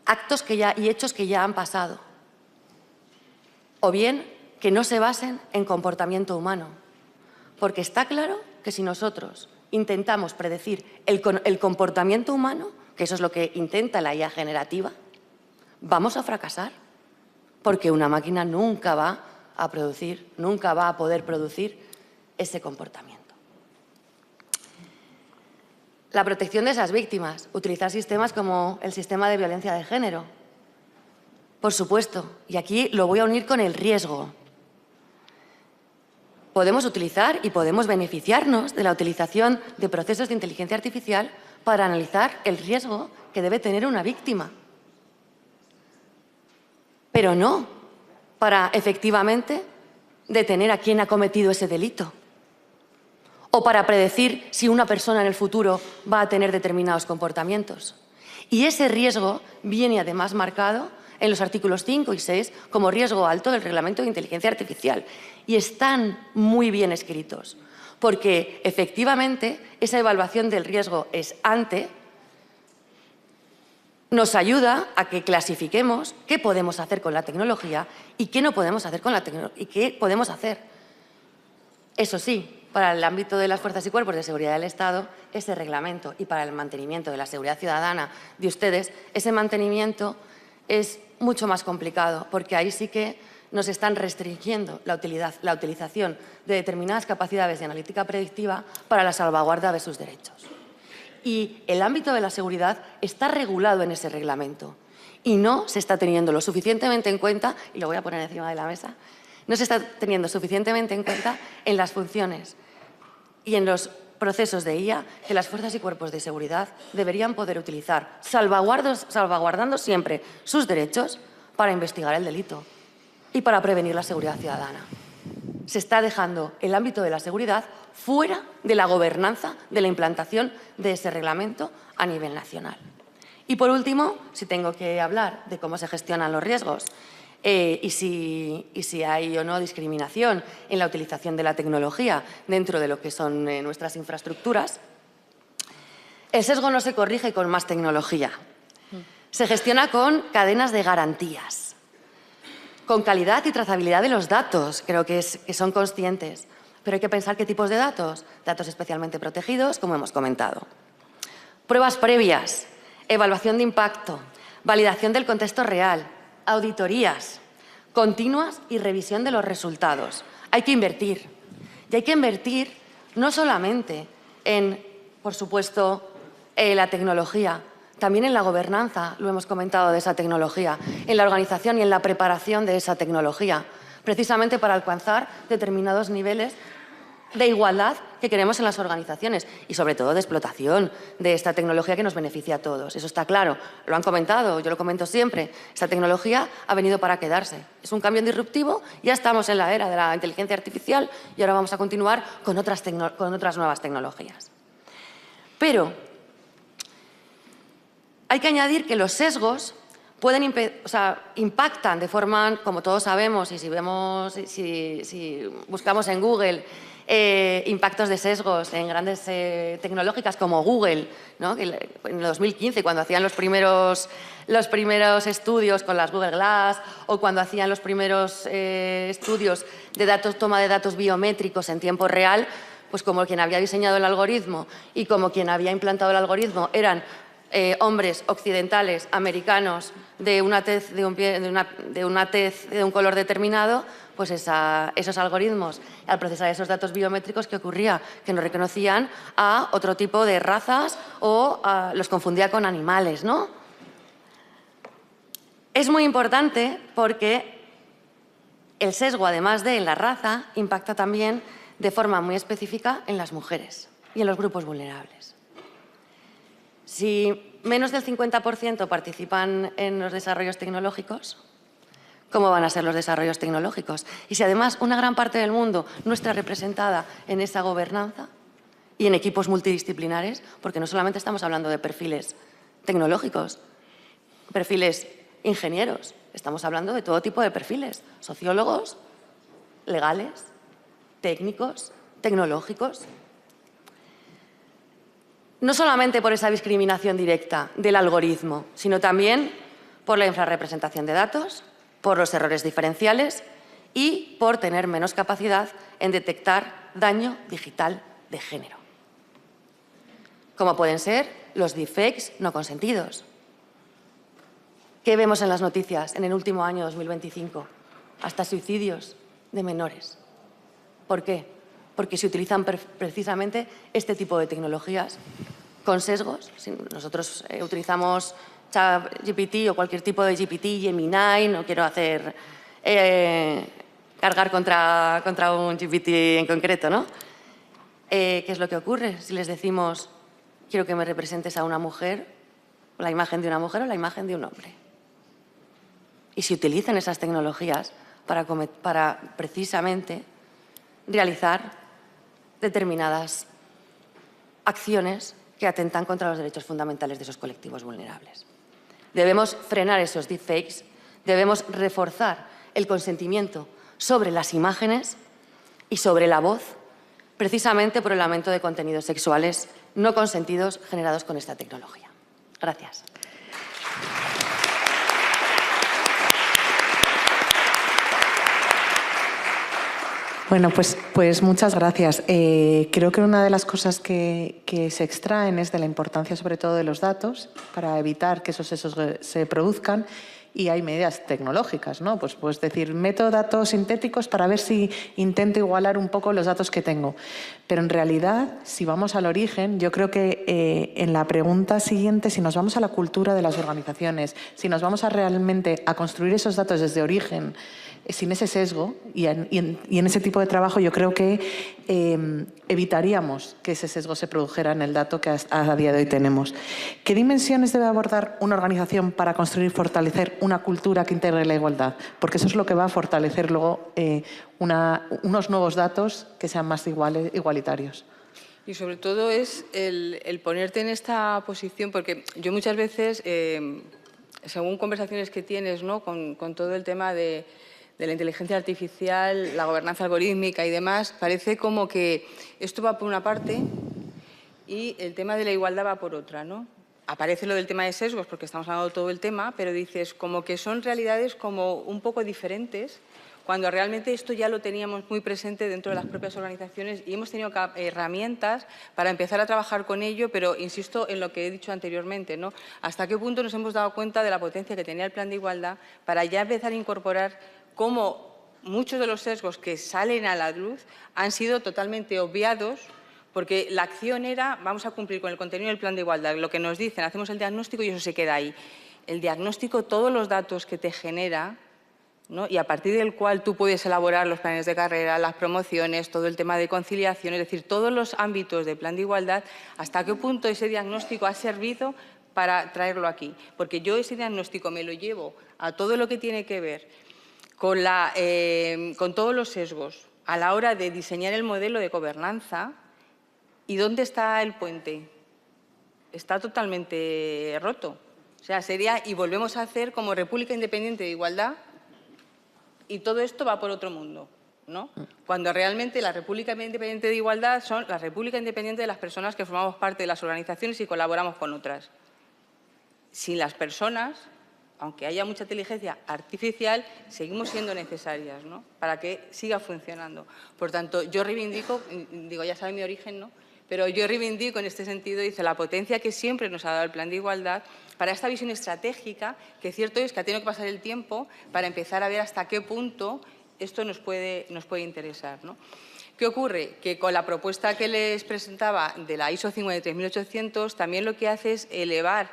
actos y hechos que ya han pasado, o bien que no se basen en comportamiento humano. Porque está claro que si nosotros intentamos predecir el comportamiento humano, que eso es lo que intenta la IA generativa, vamos a fracasar, porque una máquina nunca va a poder producir ese comportamiento. La protección de esas víctimas, utilizar sistemas como el sistema de violencia de género, por supuesto, y aquí lo voy a unir con el riesgo. Podemos utilizar y podemos beneficiarnos de la utilización de procesos de inteligencia artificial para analizar el riesgo que debe tener una víctima, pero no para efectivamente detener a quien ha cometido ese delito o para predecir si una persona en el futuro va a tener determinados comportamientos. Y ese riesgo viene además marcado en los artículos 5 y 6 como riesgo alto del Reglamento de Inteligencia Artificial. Y están muy bien escritos, porque efectivamente esa evaluación del riesgo ex ante nos ayuda a que clasifiquemos qué podemos hacer con la tecnología y qué no podemos hacer con la tecnología y qué podemos hacer. Eso sí, para el ámbito de las fuerzas y cuerpos de seguridad del Estado, ese reglamento, y para el mantenimiento de la seguridad ciudadana de ustedes, ese mantenimiento es mucho más complicado, porque ahí sí que nos están restringiendo la utilización de determinadas capacidades de analítica predictiva para la salvaguarda de sus derechos. Y el ámbito de la seguridad está regulado en ese reglamento y no se está teniendo lo suficientemente en cuenta, y lo voy a poner encima de la mesa, no se está teniendo suficientemente en cuenta en las funciones y en los procesos de IA que las fuerzas y cuerpos de seguridad deberían poder utilizar, salvaguardando siempre sus derechos para investigar el delito y para prevenir la seguridad ciudadana. Se está dejando el ámbito de la seguridad fuera de la gobernanza de la implantación de ese reglamento a nivel nacional. Y por último, si tengo que hablar de cómo se gestionan los riesgos y si hay o no discriminación en la utilización de la tecnología dentro de lo que son nuestras infraestructuras, el sesgo no se corrige con más tecnología. Se gestiona con cadenas de garantías, con calidad y trazabilidad de los datos, creo que son conscientes. Pero hay que pensar qué tipos de datos. Datos especialmente protegidos, como hemos comentado. Pruebas previas, evaluación de impacto, validación del contexto real, auditorías continuas y revisión de los resultados. Hay que invertir. Y hay que invertir no solamente en, por supuesto, la tecnología, también en la gobernanza, lo hemos comentado, de esa tecnología, en la organización y en la preparación de esa tecnología, precisamente para alcanzar determinados niveles de igualdad que queremos en las organizaciones y, sobre todo, de explotación de esta tecnología que nos beneficia a todos. Eso está claro. Lo han comentado, yo lo comento siempre. Esta tecnología ha venido para quedarse. Es un cambio disruptivo, ya estamos en la era de la inteligencia artificial y ahora vamos a continuar con otras nuevas tecnologías. Pero hay que añadir que los sesgos impactan de forma, como todos sabemos, y si buscamos en Google impactos de sesgos en grandes tecnológicas como Google, ¿no? Que en el 2015, cuando hacían los primeros estudios con las Google Glass o cuando hacían los primeros estudios de toma de datos biométricos en tiempo real, pues como quien había diseñado el algoritmo y como quien había implantado el algoritmo eran hombres occidentales, americanos, de una tez de un color determinado, pues esos algoritmos, al procesar esos datos biométricos, ¿qué ocurría? Que no reconocían a otro tipo de razas o los confundía con animales, ¿no? Es muy importante porque el sesgo, además de en la raza, impacta también de forma muy específica en las mujeres y en los grupos vulnerables. Si menos del 50% participan en los desarrollos tecnológicos, ¿cómo van a ser los desarrollos tecnológicos? Y si además una gran parte del mundo no está representada en esa gobernanza y en equipos multidisciplinares, porque no solamente estamos hablando de perfiles tecnológicos, perfiles ingenieros, estamos hablando de todo tipo de perfiles, sociólogos, legales, técnicos, tecnológicos. No solamente por esa discriminación directa del algoritmo, sino también por la infrarrepresentación de datos, por los errores diferenciales y por tener menos capacidad en detectar daño digital de género, como pueden ser los deepfakes no consentidos. ¿Qué vemos en las noticias en el último año 2025? Hasta suicidios de menores. ¿Por qué? Porque se utilizan precisamente este tipo de tecnologías con sesgos. Si nosotros utilizamos ChatGPT o cualquier tipo de GPT, Gemini, no quiero hacer cargar contra un GPT en concreto, ¿no? ¿Qué es lo que ocurre si les decimos quiero que me representes a una mujer, la imagen de una mujer o la imagen de un hombre? Y se utilizan esas tecnologías para precisamente realizar determinadas acciones que atentan contra los derechos fundamentales de esos colectivos vulnerables. Debemos frenar esos deepfakes, debemos reforzar el consentimiento sobre las imágenes y sobre la voz, precisamente por el aumento de contenidos sexuales no consentidos generados con esta tecnología. Gracias. Bueno, pues muchas gracias. Creo que una de las cosas que se extraen es de la importancia sobre todo de los datos para evitar que esos sesgos se produzcan y hay medidas tecnológicas, ¿no? Pues puedes decir, meto datos sintéticos para ver si intento igualar un poco los datos que tengo. Pero en realidad, si vamos al origen, yo creo que en la pregunta siguiente, si nos vamos a la cultura de las organizaciones, si nos vamos realmente a construir esos datos desde origen, sin ese sesgo y en ese tipo de trabajo, yo creo que evitaríamos que ese sesgo se produjera en el dato que a día de hoy tenemos. ¿Qué dimensiones debe abordar una organización para construir y fortalecer una cultura que integre la igualdad? Porque eso es lo que va a fortalecer luego unos nuevos datos que sean más igualitarios. Y sobre todo es el ponerte en esta posición, porque yo muchas veces, según conversaciones que tienes, ¿no?, con todo el tema de la inteligencia artificial, la gobernanza algorítmica y demás, parece como que esto va por una parte y el tema de la igualdad va por otra, ¿no? Aparece lo del tema de sesgos porque estamos hablando de todo el tema, pero dices como que son realidades como un poco diferentes, cuando realmente esto ya lo teníamos muy presente dentro de las propias organizaciones y hemos tenido herramientas para empezar a trabajar con ello, pero insisto en lo que he dicho anteriormente, ¿no? Hasta qué punto nos hemos dado cuenta de la potencia que tenía el plan de igualdad para ya empezar a incorporar cómo muchos de los sesgos que salen a la luz han sido totalmente obviados, porque la acción era, vamos a cumplir con el contenido del plan de igualdad, lo que nos dicen, hacemos el diagnóstico y eso se queda ahí. El diagnóstico, todos los datos que te genera, ¿no?, y a partir del cual tú puedes elaborar los planes de carrera, las promociones, todo el tema de conciliación, es decir, todos los ámbitos del plan de igualdad, hasta qué punto ese diagnóstico ha servido para traerlo aquí. Porque yo ese diagnóstico me lo llevo a todo lo que tiene que ver con todos los sesgos a la hora de diseñar el modelo de gobernanza. ¿Y dónde está el puente? Está totalmente roto. O sea, sería, y volvemos a hacer como República Independiente de Igualdad, y todo esto va por otro mundo, ¿no? Cuando realmente la República Independiente de Igualdad son la República Independiente de las personas que formamos parte de las organizaciones y colaboramos con otras. Sin las personas, aunque haya mucha inteligencia artificial, seguimos siendo necesarias, ¿no?, para que siga funcionando. Por tanto, yo reivindico, digo, ya saben mi origen, ¿no?, pero yo reivindico en este sentido, dice, la potencia que siempre nos ha dado el plan de igualdad para esta visión estratégica, que cierto es que ha tenido que pasar el tiempo para empezar a ver hasta qué punto esto nos puede interesar, ¿no? ¿Qué ocurre? Que con la propuesta que les presentaba de la ISO 53800 también lo que hace es elevar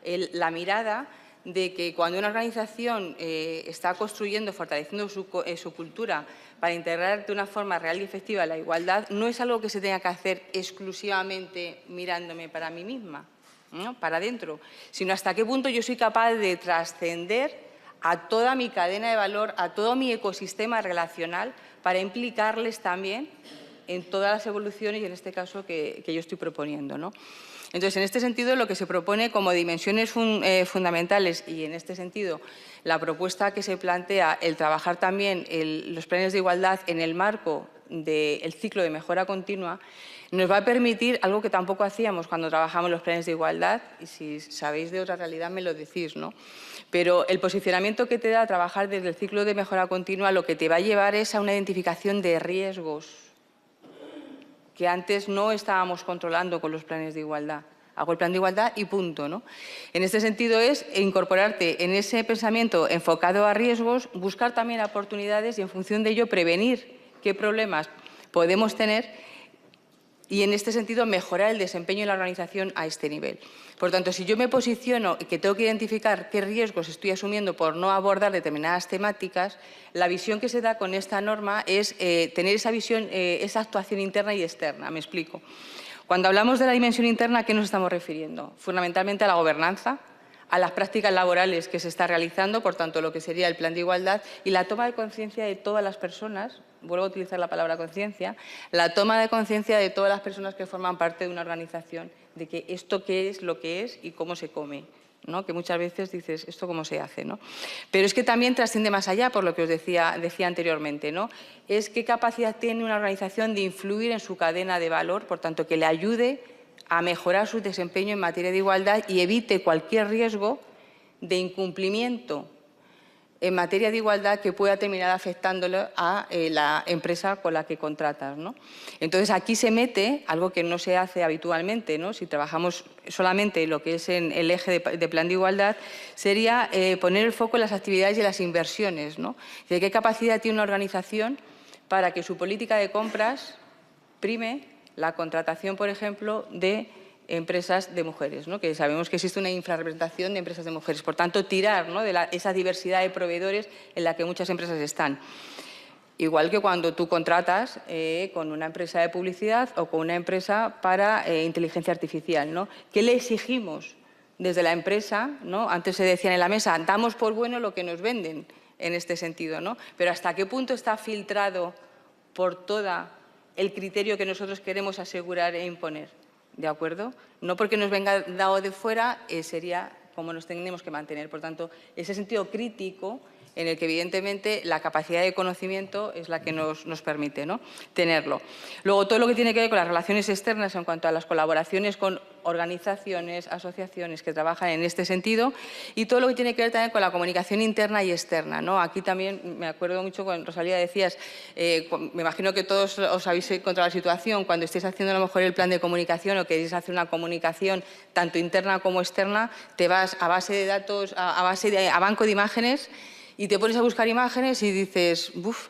la mirada de que cuando una organización está construyendo, fortaleciendo su cultura para integrar de una forma real y efectiva la igualdad, no es algo que se tenga que hacer exclusivamente mirándome para mí misma, ¿no?, para adentro, sino hasta qué punto yo soy capaz de trascender a toda mi cadena de valor, a todo mi ecosistema relacional, para implicarles también en todas las evoluciones y en este caso que yo estoy proponiendo, ¿no? Entonces, en este sentido, lo que se propone como dimensiones fundamentales y, en este sentido, la propuesta que se plantea, el trabajar también los planes de igualdad en el marco del ciclo de mejora continua, nos va a permitir algo que tampoco hacíamos cuando trabajamos los planes de igualdad, y si sabéis de otra realidad me lo decís, ¿no? Pero el posicionamiento que te da trabajar desde el ciclo de mejora continua lo que te va a llevar es a una identificación de riesgos que antes no estábamos controlando con los planes de igualdad. Hago el plan de igualdad y punto, ¿no? En este sentido es incorporarte en ese pensamiento enfocado a riesgos, buscar también oportunidades y en función de ello prevenir qué problemas podemos tener y en este sentido mejorar el desempeño de la organización a este nivel. Por tanto, si yo me posiciono y que tengo que identificar qué riesgos estoy asumiendo por no abordar determinadas temáticas, la visión que se da con esta norma es tener esa visión, esa actuación interna y externa. Me explico. Cuando hablamos de la dimensión interna, ¿a qué nos estamos refiriendo? Fundamentalmente a la gobernanza, a las prácticas laborales que se está realizando, por tanto, lo que sería el plan de igualdad y la toma de conciencia de todas las personas, vuelvo a utilizar la palabra conciencia, la toma de conciencia de todas las personas que forman parte de una organización, de que esto qué es, lo que es y cómo se come, ¿no? Que muchas veces dices, ¿esto cómo se hace, ¿no? Pero es que también trasciende más allá, por lo que os decía anteriormente, ¿no? Es qué capacidad tiene una organización de influir en su cadena de valor, por tanto, que le ayude a mejorar su desempeño en materia de igualdad y evite cualquier riesgo de incumplimiento en materia de igualdad que pueda terminar afectándolo a la empresa con la que contratas, ¿no? Entonces, aquí se mete algo que no se hace habitualmente, ¿no? Si trabajamos solamente lo que es en el eje de plan de igualdad, sería poner el foco en las actividades y las inversiones, ¿no? ¿De qué capacidad tiene una organización para que su política de compras prime la contratación, por ejemplo, de empresas de mujeres, ¿no? Que sabemos que existe una infrarrepresentación de empresas de mujeres. Por tanto, tirar, ¿no?, de esa diversidad de proveedores en la que muchas empresas están. Igual que cuando tú contratas con una empresa de publicidad o con una empresa para inteligencia artificial, ¿no? ¿Qué le exigimos desde la empresa, ¿no? Antes se decía en la mesa, damos por bueno lo que nos venden en este sentido, ¿no? Pero ¿hasta qué punto está filtrado por todo el criterio que nosotros queremos asegurar e imponer? ¿De acuerdo? No porque nos venga dado de fuera, sería como nos tenemos que mantener. Por tanto, ese sentido crítico en el que, evidentemente, la capacidad de conocimiento es la que nos permite, ¿no?, tenerlo. Luego, todo lo que tiene que ver con las relaciones externas en cuanto a las colaboraciones con organizaciones, asociaciones que trabajan en este sentido, y todo lo que tiene que ver también con la comunicación interna y externa, ¿no? Aquí también me acuerdo mucho cuando Rosalía decías, me imagino que todos os habéis encontrado la situación cuando estéis haciendo a lo mejor el plan de comunicación o queréis hacer una comunicación tanto interna como externa, te vas a base de datos, a banco de imágenes y te pones a buscar imágenes y dices, ¡buf!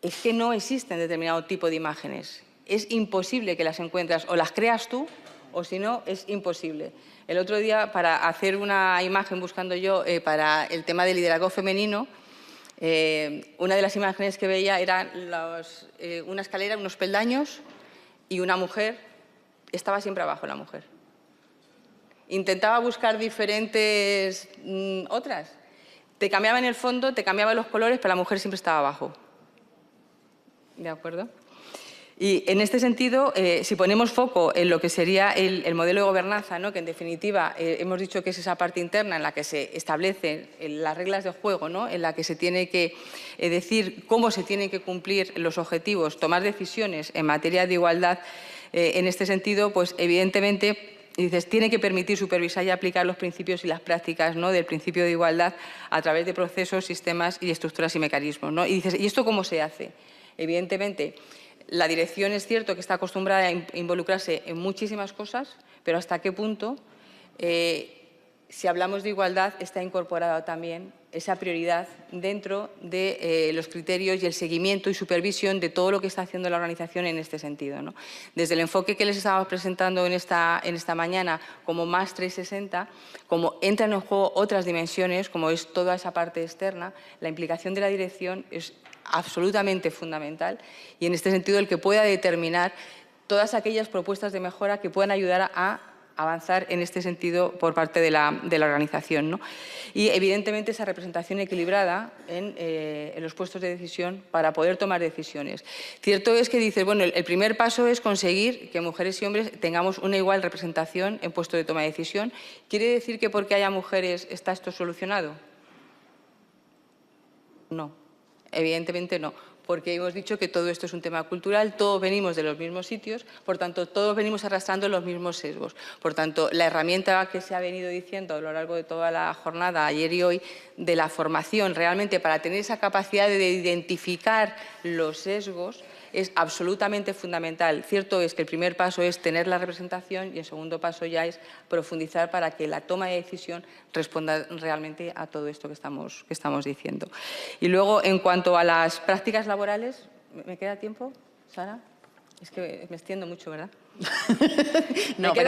Es que no existen determinado tipo de imágenes. Es imposible que las encuentres, o las creas tú, o si no, es imposible. El otro día, para hacer una imagen buscando yo para el tema del liderazgo femenino, una de las imágenes que veía eran una escalera, unos peldaños y una mujer. Estaba siempre abajo la mujer. Intentaba buscar diferentes otras. Te cambiaban el fondo, te cambiaban los colores, pero la mujer siempre estaba abajo. ¿De acuerdo? Y en este sentido, si ponemos foco en lo que sería el modelo de gobernanza, ¿no?, que en definitiva hemos dicho que es esa parte interna en la que se establecen las reglas de juego, ¿no?, en la que se tiene que decir cómo se tienen que cumplir los objetivos, tomar decisiones en materia de igualdad, en este sentido, pues evidentemente, dices, tiene que permitir supervisar y aplicar los principios y las prácticas, ¿no?, del principio de igualdad a través de procesos, sistemas y estructuras y mecanismos, ¿no? Y dices, ¿y esto cómo se hace? Evidentemente, la dirección es cierto que está acostumbrada a involucrarse en muchísimas cosas, pero ¿hasta qué punto, si hablamos de igualdad, está incorporada también esa prioridad dentro de los criterios y el seguimiento y supervisión de todo lo que está haciendo la organización en este sentido, ¿no? Desde el enfoque que les estamos presentando en esta mañana como más 360, como entran en juego otras dimensiones, como es toda esa parte externa, la implicación de la dirección es absolutamente fundamental y en este sentido el que pueda determinar todas aquellas propuestas de mejora que puedan ayudar a avanzar en este sentido por parte de la organización, ¿no? Y evidentemente esa representación equilibrada en los puestos de decisión para poder tomar decisiones. Cierto es que dices, bueno, el primer paso es conseguir que mujeres y hombres tengamos una igual representación en puestos de toma de decisión. ¿Quiere decir que porque haya mujeres está esto solucionado? No. Evidentemente no, porque hemos dicho que todo esto es un tema cultural, todos venimos de los mismos sitios, por tanto, todos venimos arrastrando los mismos sesgos. Por tanto, la herramienta que se ha venido diciendo a lo largo de toda la jornada, ayer y hoy, de la formación, realmente para tener esa capacidad de identificar los sesgos, es absolutamente fundamental. Cierto es que el primer paso es tener la representación y el segundo paso ya es profundizar para que la toma de decisión responda realmente a todo esto que estamos diciendo. Y luego, en cuanto a las prácticas laborales, ¿me queda tiempo, Sara? Es que me extiendo mucho, ¿verdad? No, me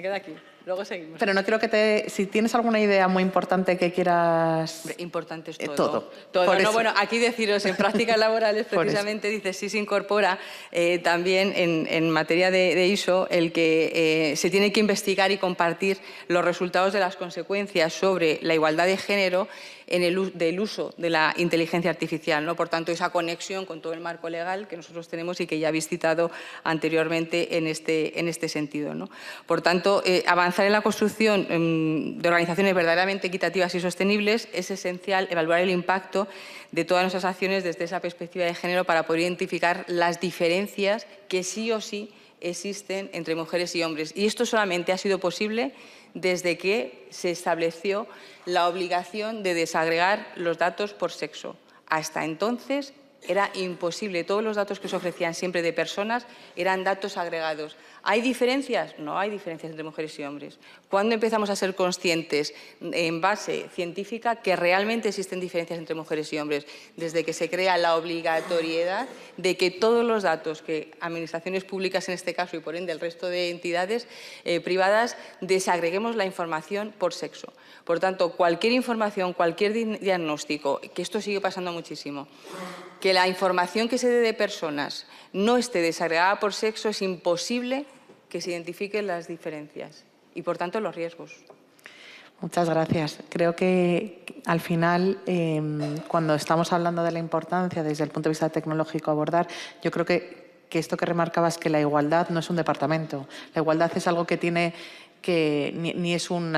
queda aquí. Luego seguimos. Pero no creo que si tienes alguna idea muy importante que quieras... Importante es todo. Todo. No, bueno, aquí deciros, en prácticas laborales, precisamente, dice, sí se incorpora también en materia de ISO el que se tiene que investigar y compartir los resultados de las consecuencias sobre la igualdad de género del uso de la inteligencia artificial, ¿no? Por tanto, esa conexión con todo el marco legal que nosotros tenemos y que ya habéis citado anteriormente en este sentido, ¿no? Por tanto, avanzar en la construcción de organizaciones verdaderamente equitativas y sostenibles es esencial evaluar el impacto de todas nuestras acciones desde esa perspectiva de género para poder identificar las diferencias que sí o sí existen entre mujeres y hombres. Y esto solamente ha sido posible desde que se estableció la obligación de desagregar los datos por sexo. Hasta entonces era imposible. Todos los datos que se ofrecían siempre de personas eran datos agregados. ¿Hay diferencias? No hay diferencias entre mujeres y hombres. ¿Cuándo empezamos a ser conscientes, en base científica, que realmente existen diferencias entre mujeres y hombres? Desde que se crea la obligatoriedad de que todos los datos que administraciones públicas, en este caso, y por ende el resto de entidades privadas, desagreguemos la información por sexo. Por tanto, cualquier información, cualquier diagnóstico, que esto sigue pasando muchísimo, que la información que se dé de personas no esté desagregada por sexo, es imposible que se identifiquen las diferencias y, por tanto, los riesgos. Muchas gracias. Creo que al final, cuando estamos hablando de la importancia desde el punto de vista tecnológico abordar, yo creo que esto que remarcabas, que la igualdad no es un departamento. La igualdad es algo que tiene que ni es un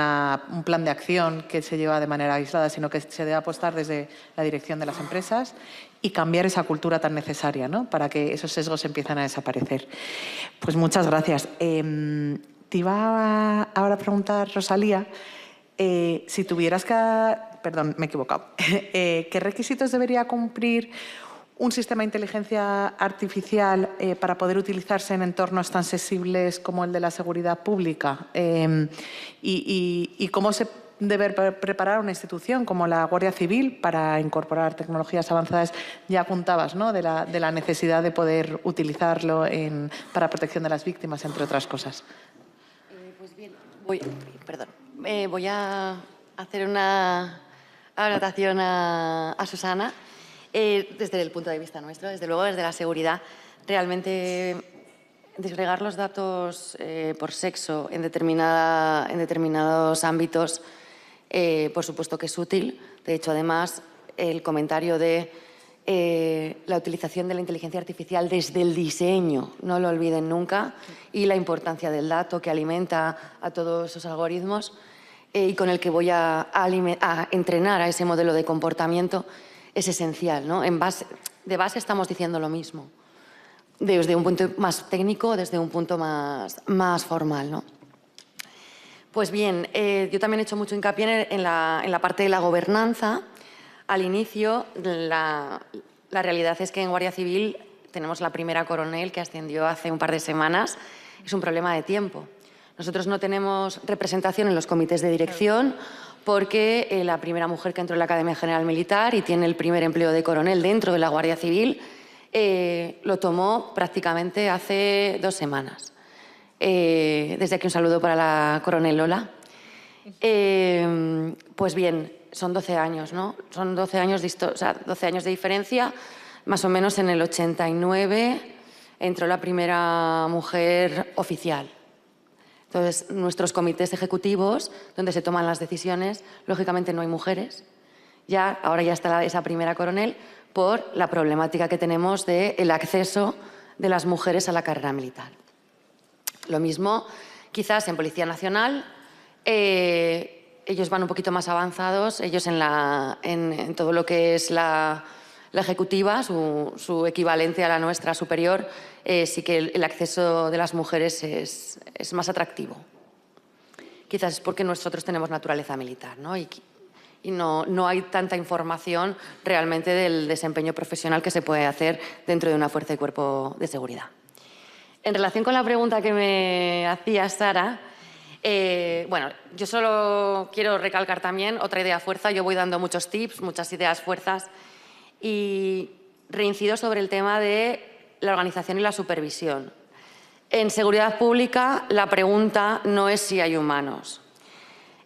plan de acción que se lleva de manera aislada, sino que se debe apostar desde la dirección de las empresas y cambiar esa cultura tan necesaria, ¿no?, para que esos sesgos empiecen a desaparecer. Pues muchas gracias. Te iba ahora a preguntar, Rosalía, si tuvieras que... Perdón, me he equivocado. ¿Qué requisitos debería cumplir un sistema de inteligencia artificial para poder utilizarse en entornos tan sensibles como el de la seguridad pública? ¿Y cómo se debe preparar una institución como la Guardia Civil para incorporar tecnologías avanzadas? Ya apuntabas, ¿no?, de la necesidad de poder utilizarlo para protección de las víctimas, entre otras cosas. Pues bien, voy a hacer una anotación a Susana. Desde el punto de vista nuestro, desde luego desde la seguridad, realmente desagregar los datos por sexo en determinados ámbitos, por supuesto que es útil. De hecho, además, el comentario de la utilización de la inteligencia artificial desde el diseño, no lo olviden nunca, y la importancia del dato que alimenta a todos esos algoritmos y con el que voy a entrenar a ese modelo de comportamiento, es esencial, ¿no? De base estamos diciendo lo mismo, desde un punto más técnico, desde un punto más formal, ¿no? Pues bien, yo también he hecho mucho hincapié en la parte de la gobernanza. Al inicio, la realidad es que en Guardia Civil tenemos la primera coronel que ascendió hace un par de semanas. Es un problema de tiempo. Nosotros no tenemos representación en los comités de dirección, porque la primera mujer que entró en la Academia General Militar y tiene el primer empleo de coronel dentro de la Guardia Civil, lo tomó prácticamente hace 2 semanas. Desde aquí un saludo para la coronel Lola. Pues bien, son 12 años, ¿no? Son 12 años de diferencia. Más o menos en el 89 entró la primera mujer oficial. Entonces, nuestros comités ejecutivos, donde se toman las decisiones, lógicamente no hay mujeres. Ahora ya está esa primera coronel por la problemática que tenemos del acceso de las mujeres a la carrera militar. Lo mismo, quizás en Policía Nacional, ellos van un poquito más avanzados, ellos en todo lo que es la ejecutiva, su equivalente a la nuestra superior, sí que el acceso de las mujeres es más atractivo. Quizás es porque nosotros tenemos naturaleza militar, ¿no? Y no hay tanta información realmente del desempeño profesional que se puede hacer dentro de una fuerza y cuerpo de seguridad. En relación con la pregunta que me hacía Sara, bueno, yo solo quiero recalcar también otra idea fuerza. Yo voy dando muchos tips, muchas ideas fuerzas, y reincido sobre el tema de la organización y la supervisión. En seguridad pública, la pregunta no es si hay humanos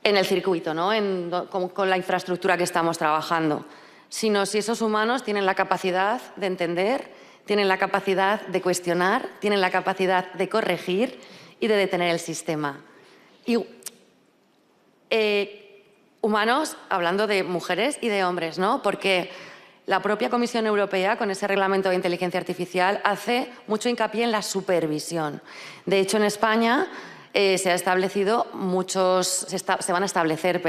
en el circuito, ¿no? Con la infraestructura que estamos trabajando, sino si esos humanos tienen la capacidad de entender, tienen la capacidad de cuestionar, tienen la capacidad de corregir y de detener el sistema. Y, humanos, hablando de mujeres y de hombres, ¿no? Porque la propia Comisión Europea, con ese reglamento de inteligencia artificial, hace mucho hincapié en la supervisión. De hecho, en España se van a establecer,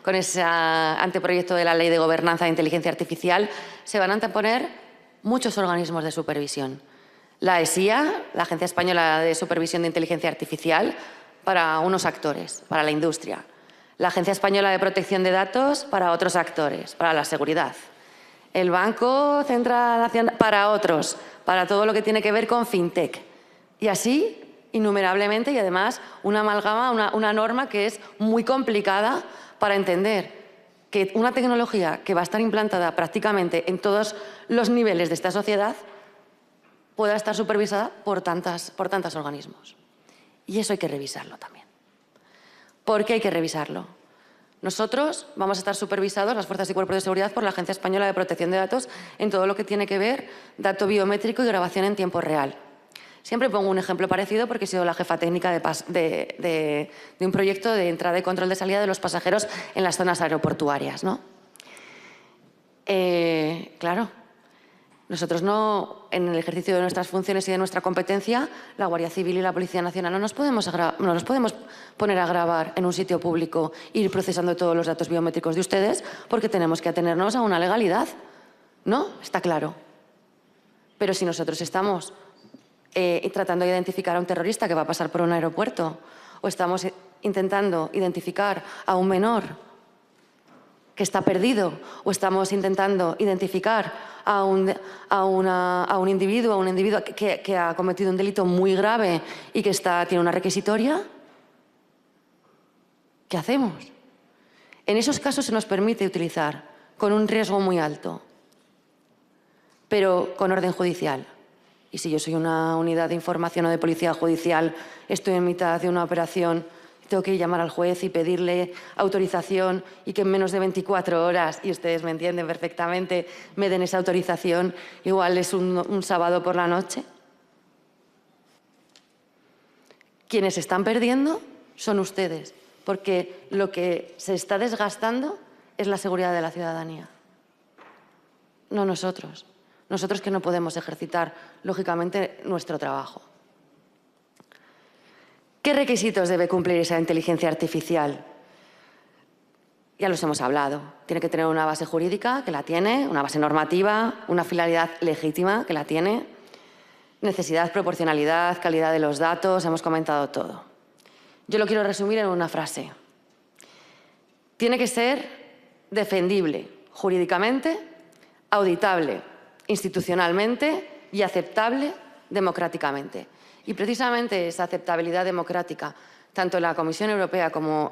con ese anteproyecto de la Ley de Gobernanza de Inteligencia Artificial, se van a anteponer muchos organismos de supervisión. La ESIA, la Agencia Española de Supervisión de Inteligencia Artificial, para unos actores, para la industria. La Agencia Española de Protección de Datos para otros actores, para la seguridad. El Banco Central Nacional para otros, para todo lo que tiene que ver con fintech. Y así, innumerablemente, y además una amalgama, una norma que es muy complicada para entender que una tecnología que va a estar implantada prácticamente en todos los niveles de esta sociedad pueda estar supervisada por tantos organismos. Y eso hay que revisarlo también. ¿Por qué hay que revisarlo? Nosotros vamos a estar supervisados, las fuerzas y cuerpos de seguridad, por la Agencia Española de Protección de Datos en todo lo que tiene que ver dato biométrico y grabación en tiempo real. Siempre pongo un ejemplo parecido porque he sido la jefa técnica de un proyecto de entrada y control de salida de los pasajeros en las zonas aeroportuarias, ¿no? Claro, nosotros no, en el ejercicio de nuestras funciones y de nuestra competencia, la Guardia Civil y la Policía Nacional no nos podemos poner a grabar en un sitio público e ir procesando todos los datos biométricos de ustedes porque tenemos que atenernos a una legalidad, ¿no? Está claro. Pero si nosotros estamos tratando de identificar a un terrorista que va a pasar por un aeropuerto o estamos intentando identificar a un menor que está perdido o estamos intentando identificar a un individuo que ha cometido un delito muy grave y que tiene una requisitoria, ¿qué hacemos? En esos casos se nos permite utilizar con un riesgo muy alto, pero con orden judicial. Y si yo soy una unidad de información o de policía judicial, estoy en mitad de una operación, tengo que llamar al juez y pedirle autorización y que en menos de 24 horas, y ustedes me entienden perfectamente, me den esa autorización, igual es un sábado por la noche. Quienes están perdiendo son ustedes, porque lo que se está desgastando es la seguridad de la ciudadanía, no nosotros. Nosotros que no podemos ejercitar, lógicamente, nuestro trabajo. ¿Qué requisitos debe cumplir esa inteligencia artificial? Ya los hemos hablado. Tiene que tener una base jurídica, que la tiene, una base normativa, una finalidad legítima, que la tiene, necesidad, proporcionalidad, calidad de los datos, hemos comentado todo. Yo lo quiero resumir en una frase. Tiene que ser defendible jurídicamente, auditable institucionalmente y aceptable democráticamente. Y precisamente esa aceptabilidad democrática, tanto la Comisión Europea como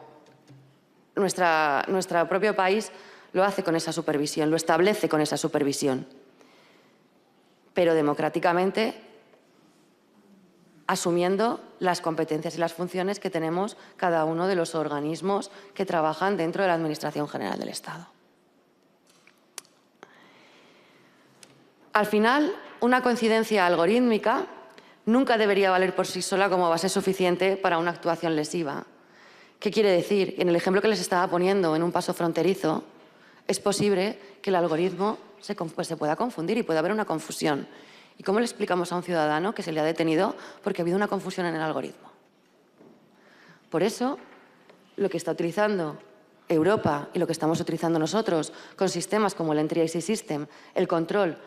nuestro propio país, lo hace con esa supervisión, lo establece con esa supervisión. Pero democráticamente asumiendo las competencias y las funciones que tenemos cada uno de los organismos que trabajan dentro de la Administración General del Estado. Al final, una coincidencia algorítmica nunca debería valer por sí sola como base suficiente para una actuación lesiva. ¿Qué quiere decir? En el ejemplo que les estaba poniendo, en un paso fronterizo, es posible que el algoritmo se pueda confundir y pueda haber una confusión. ¿Y cómo le explicamos a un ciudadano que se le ha detenido porque ha habido una confusión en el algoritmo? Por eso, lo que está utilizando Europa y lo que estamos utilizando nosotros con sistemas como el Entry IC System, el control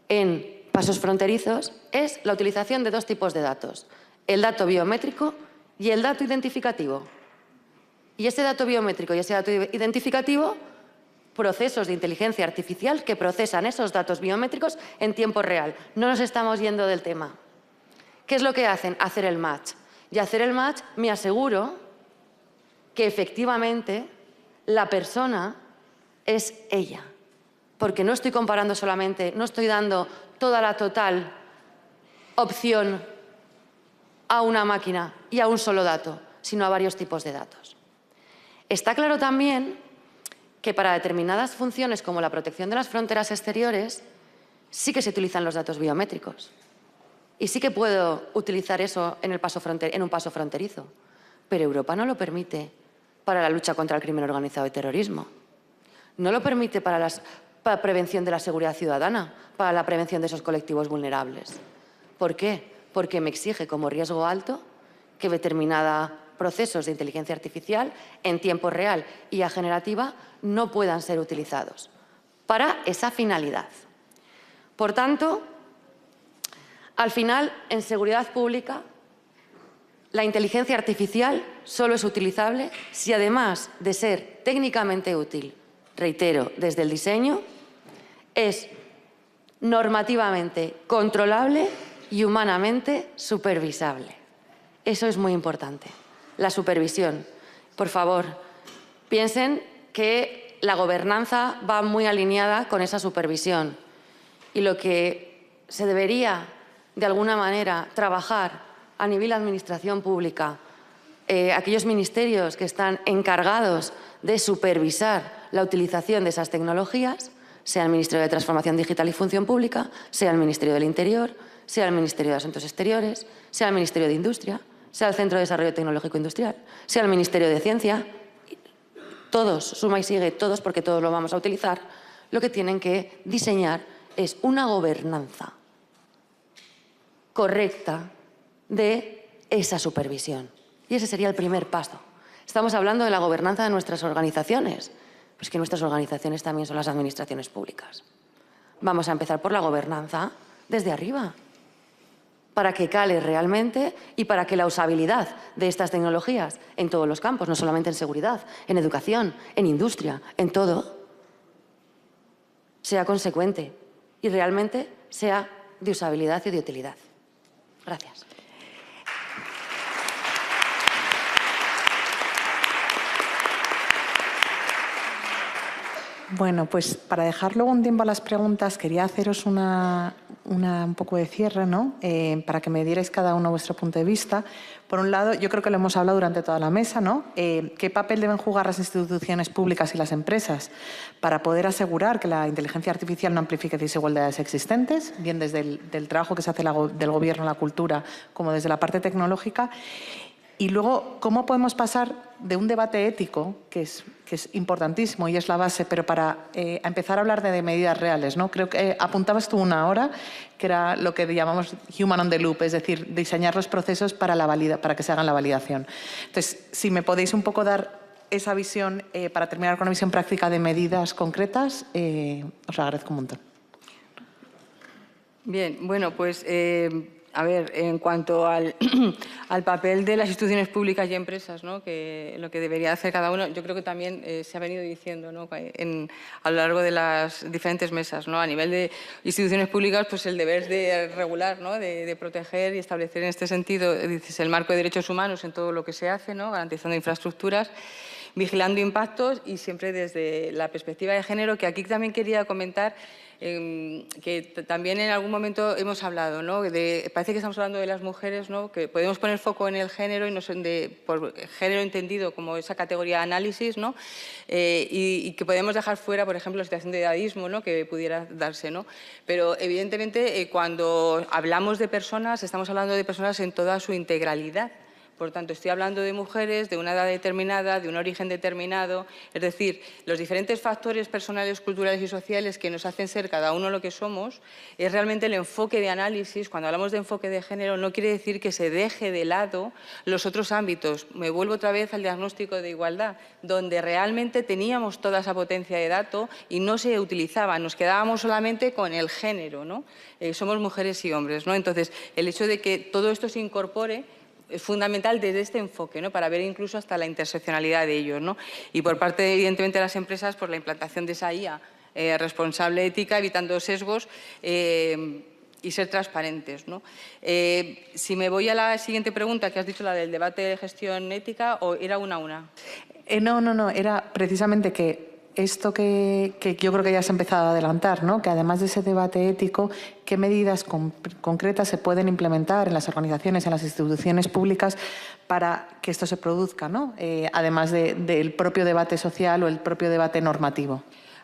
en pasos fronterizos, es la utilización de dos tipos de datos, el dato biométrico y el dato identificativo. Y ese dato biométrico y ese dato identificativo, procesos de inteligencia artificial que procesan esos datos biométricos en tiempo real. No nos estamos yendo del tema. ¿Qué es lo que hacen? Hacer el match. Y hacer el match me aseguro que efectivamente la persona es ella. Porque no estoy comparando solamente, no estoy dando toda la total opción a una máquina y a un solo dato, sino a varios tipos de datos. Está claro también que para determinadas funciones como la protección de las fronteras exteriores sí que se utilizan los datos biométricos. Y sí que puedo utilizar eso en un paso fronterizo. Pero Europa no lo permite para la lucha contra el crimen organizado y terrorismo. No lo permite para la prevención de la seguridad ciudadana, para la prevención de esos colectivos vulnerables. ¿Por qué? Porque me exige como riesgo alto que determinados procesos de inteligencia artificial en tiempo real y a generativa no puedan ser utilizados para esa finalidad. Por tanto, Al final, en seguridad pública, la inteligencia artificial solo es utilizable si, además de ser técnicamente útil, reitero, desde el diseño, es normativamente controlable y humanamente supervisable. Eso es muy importante. La supervisión. Por favor, piensen que la gobernanza va muy alineada con esa supervisión. Y lo que se debería, de alguna manera, trabajar a nivel de administración pública, aquellos ministerios que están encargados de supervisar la utilización de esas tecnologías, sea el Ministerio de Transformación Digital y Función Pública, sea el Ministerio del Interior, sea el Ministerio de Asuntos Exteriores, sea el Ministerio de Industria, sea el Centro de Desarrollo Tecnológico Industrial, sea el Ministerio de Ciencia, todos, suma y sigue, todos, porque todos lo vamos a utilizar, lo que tienen que diseñar es una gobernanza correcta de esa supervisión. Y ese sería el primer paso. Estamos hablando de la gobernanza de nuestras organizaciones. Pues que nuestras organizaciones también son las administraciones públicas. Vamos a empezar por la gobernanza desde arriba, para que cale realmente y para que la usabilidad de estas tecnologías en todos los campos, no solamente en seguridad, en educación, en industria, en todo, sea consecuente y realmente sea de usabilidad y de utilidad. Gracias. Bueno, pues para dejar luego un tiempo a las preguntas, quería haceros un poco de cierre, ¿no? Para que me dierais cada uno vuestro punto de vista. Por un lado, yo creo que lo hemos hablado durante toda la mesa, ¿no? ¿Qué papel deben jugar las instituciones públicas y las empresas para poder asegurar que la inteligencia artificial no amplifique desigualdades existentes, bien desde el trabajo que se hace del Gobierno en la cultura como desde la parte tecnológica? Y luego, ¿cómo podemos pasar de un debate ético, que es importantísimo y es la base, pero para a empezar a hablar de medidas reales, ¿no? Creo que apuntabas tú una hora, que era lo que llamamos human on the loop, es decir, diseñar los procesos para que se hagan la validación. Entonces, si me podéis un poco dar esa visión, para terminar con una visión práctica de medidas concretas, os lo agradezco un montón. Bien, bueno, pues a ver, en cuanto al papel de las instituciones públicas y empresas, ¿no? Que lo que debería hacer cada uno, yo creo que también se ha venido diciendo, ¿no? A lo largo de las diferentes mesas, ¿no? A nivel de instituciones públicas, pues el deber de regular, ¿no? de proteger y establecer en este sentido, dices, el marco de derechos humanos en todo lo que se hace, ¿no? Garantizando infraestructuras, vigilando impactos y siempre desde la perspectiva de género, que aquí también quería comentar, que también en algún momento hemos hablado, ¿no? Parece que estamos hablando de las mujeres, ¿no? Que podemos poner foco en el género y no por género entendido como esa categoría de análisis, ¿no? Y que podemos dejar fuera, por ejemplo, la situación de edadismo, ¿no? Que pudiera darse, ¿no? Pero evidentemente cuando hablamos de personas, estamos hablando de personas en toda su integralidad. Por tanto, estoy hablando de mujeres de una edad determinada, de un origen determinado, es decir, los diferentes factores personales, culturales y sociales que nos hacen ser cada uno lo que somos, es realmente el enfoque de análisis. Cuando hablamos de enfoque de género, no quiere decir que se deje de lado los otros ámbitos. Me vuelvo otra vez al diagnóstico de igualdad, donde realmente teníamos toda esa potencia de dato y no se utilizaba, nos quedábamos solamente con el género, ¿no? Somos mujeres y hombres, ¿no? Entonces, el hecho de que todo esto se incorpore es fundamental desde este enfoque, ¿no? Para ver incluso hasta la interseccionalidad de ellos, ¿no? Y por parte, evidentemente, de las empresas, por la implantación de esa IA responsable ética, evitando sesgos y ser transparentes, ¿no? Si me voy a la siguiente pregunta, que has dicho, la del debate de gestión ética, ¿o era una a una? No, era precisamente que esto que yo creo que ya se ha empezado a adelantar, ¿no? Que además de ese debate ético, ¿qué medidas concretas se pueden implementar en las organizaciones, en las instituciones públicas para que esto se produzca, ¿no? Además del propio debate social o el propio debate normativo?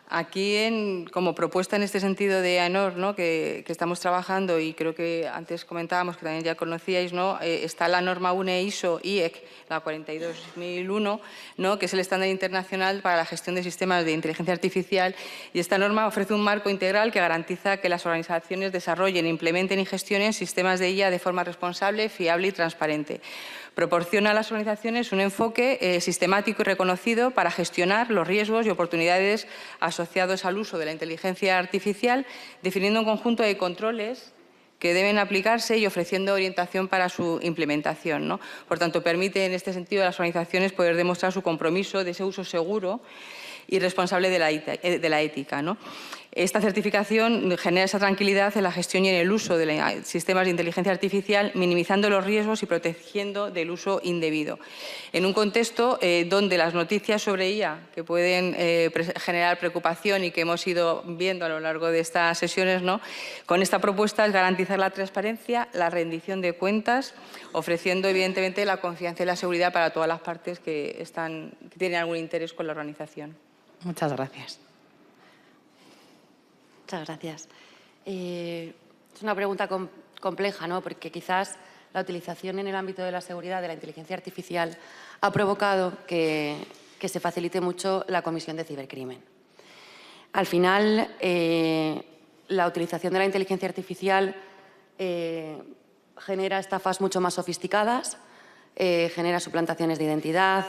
Aquí, como propuesta en este sentido de AENOR, ¿no? que estamos trabajando, y creo que antes comentábamos que también ya conocíais, ¿no? Está la norma UNE ISO IEC, la 42001, ¿no? Que es el estándar internacional para la gestión de sistemas de inteligencia artificial, y esta norma ofrece un marco integral que garantiza que las organizaciones desarrollen, implementen y gestionen sistemas de IA de forma responsable, fiable y transparente. Proporciona a las organizaciones un enfoque sistemático y reconocido para gestionar los riesgos y oportunidades asociados al uso de la inteligencia artificial, definiendo un conjunto de controles que deben aplicarse y ofreciendo orientación para su implementación, ¿no? Por tanto, permite en este sentido a las organizaciones poder demostrar su compromiso de ese uso seguro y responsable de la ética, ¿no? Esta certificación genera esa tranquilidad en la gestión y en el uso de sistemas de inteligencia artificial, minimizando los riesgos y protegiendo del uso indebido. En un contexto donde las noticias sobre IA, que pueden generar preocupación y que hemos ido viendo a lo largo de estas sesiones, ¿no? Con esta propuesta es garantizar la transparencia, la rendición de cuentas, ofreciendo evidentemente la confianza y la seguridad para todas las partes que tienen algún interés con la organización. Muchas gracias. Muchas gracias. Es una pregunta compleja, ¿no? Porque quizás la utilización en el ámbito de la seguridad de la inteligencia artificial ha provocado que se facilite mucho la comisión de cibercrimen. Al final, la utilización de la inteligencia artificial genera estafas mucho más sofisticadas, genera suplantaciones de identidad,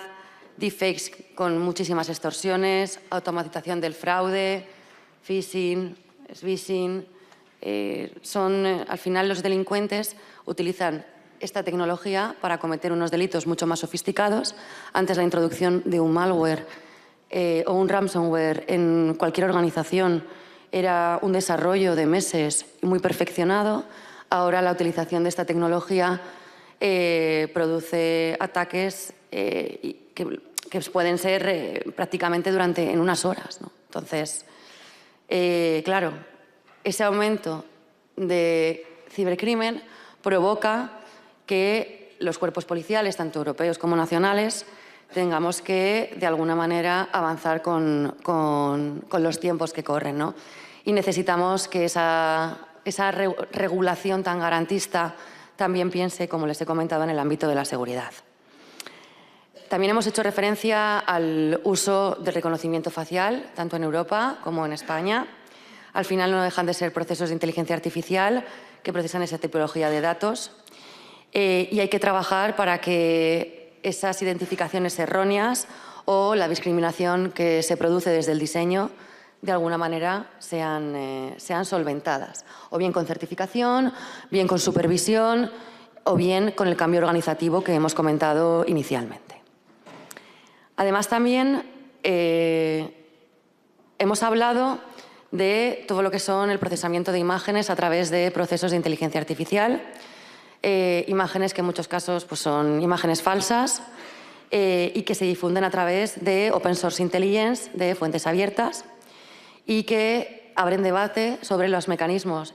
deepfakes con muchísimas extorsiones, automatización del fraude, phishing, smishing. Al final, los delincuentes utilizan esta tecnología para cometer unos delitos mucho más sofisticados. Antes, la introducción de un malware o un ransomware en cualquier organización era un desarrollo de meses y muy perfeccionado. Ahora, la utilización de esta tecnología produce ataques que pueden ser prácticamente en unas horas, ¿no? Entonces, claro, ese aumento de cibercrimen provoca que los cuerpos policiales, tanto europeos como nacionales, tengamos que, de alguna manera, avanzar con los tiempos que corren, ¿no? Y necesitamos que esa regulación tan garantista también piense, como les he comentado, en el ámbito de la seguridad. También hemos hecho referencia al uso del reconocimiento facial, tanto en Europa como en España. Al final no dejan de ser procesos de inteligencia artificial que procesan esa tipología de datos y hay que trabajar para que esas identificaciones erróneas o la discriminación que se produce desde el diseño de alguna manera sean solventadas, o bien con certificación, bien con supervisión o bien con el cambio organizativo que hemos comentado inicialmente. Además, también hemos hablado de todo lo que son el procesamiento de imágenes a través de procesos de inteligencia artificial, imágenes que en muchos casos pues, son imágenes falsas y que se difunden a través de Open Source Intelligence, de fuentes abiertas, y que abren debate sobre los mecanismos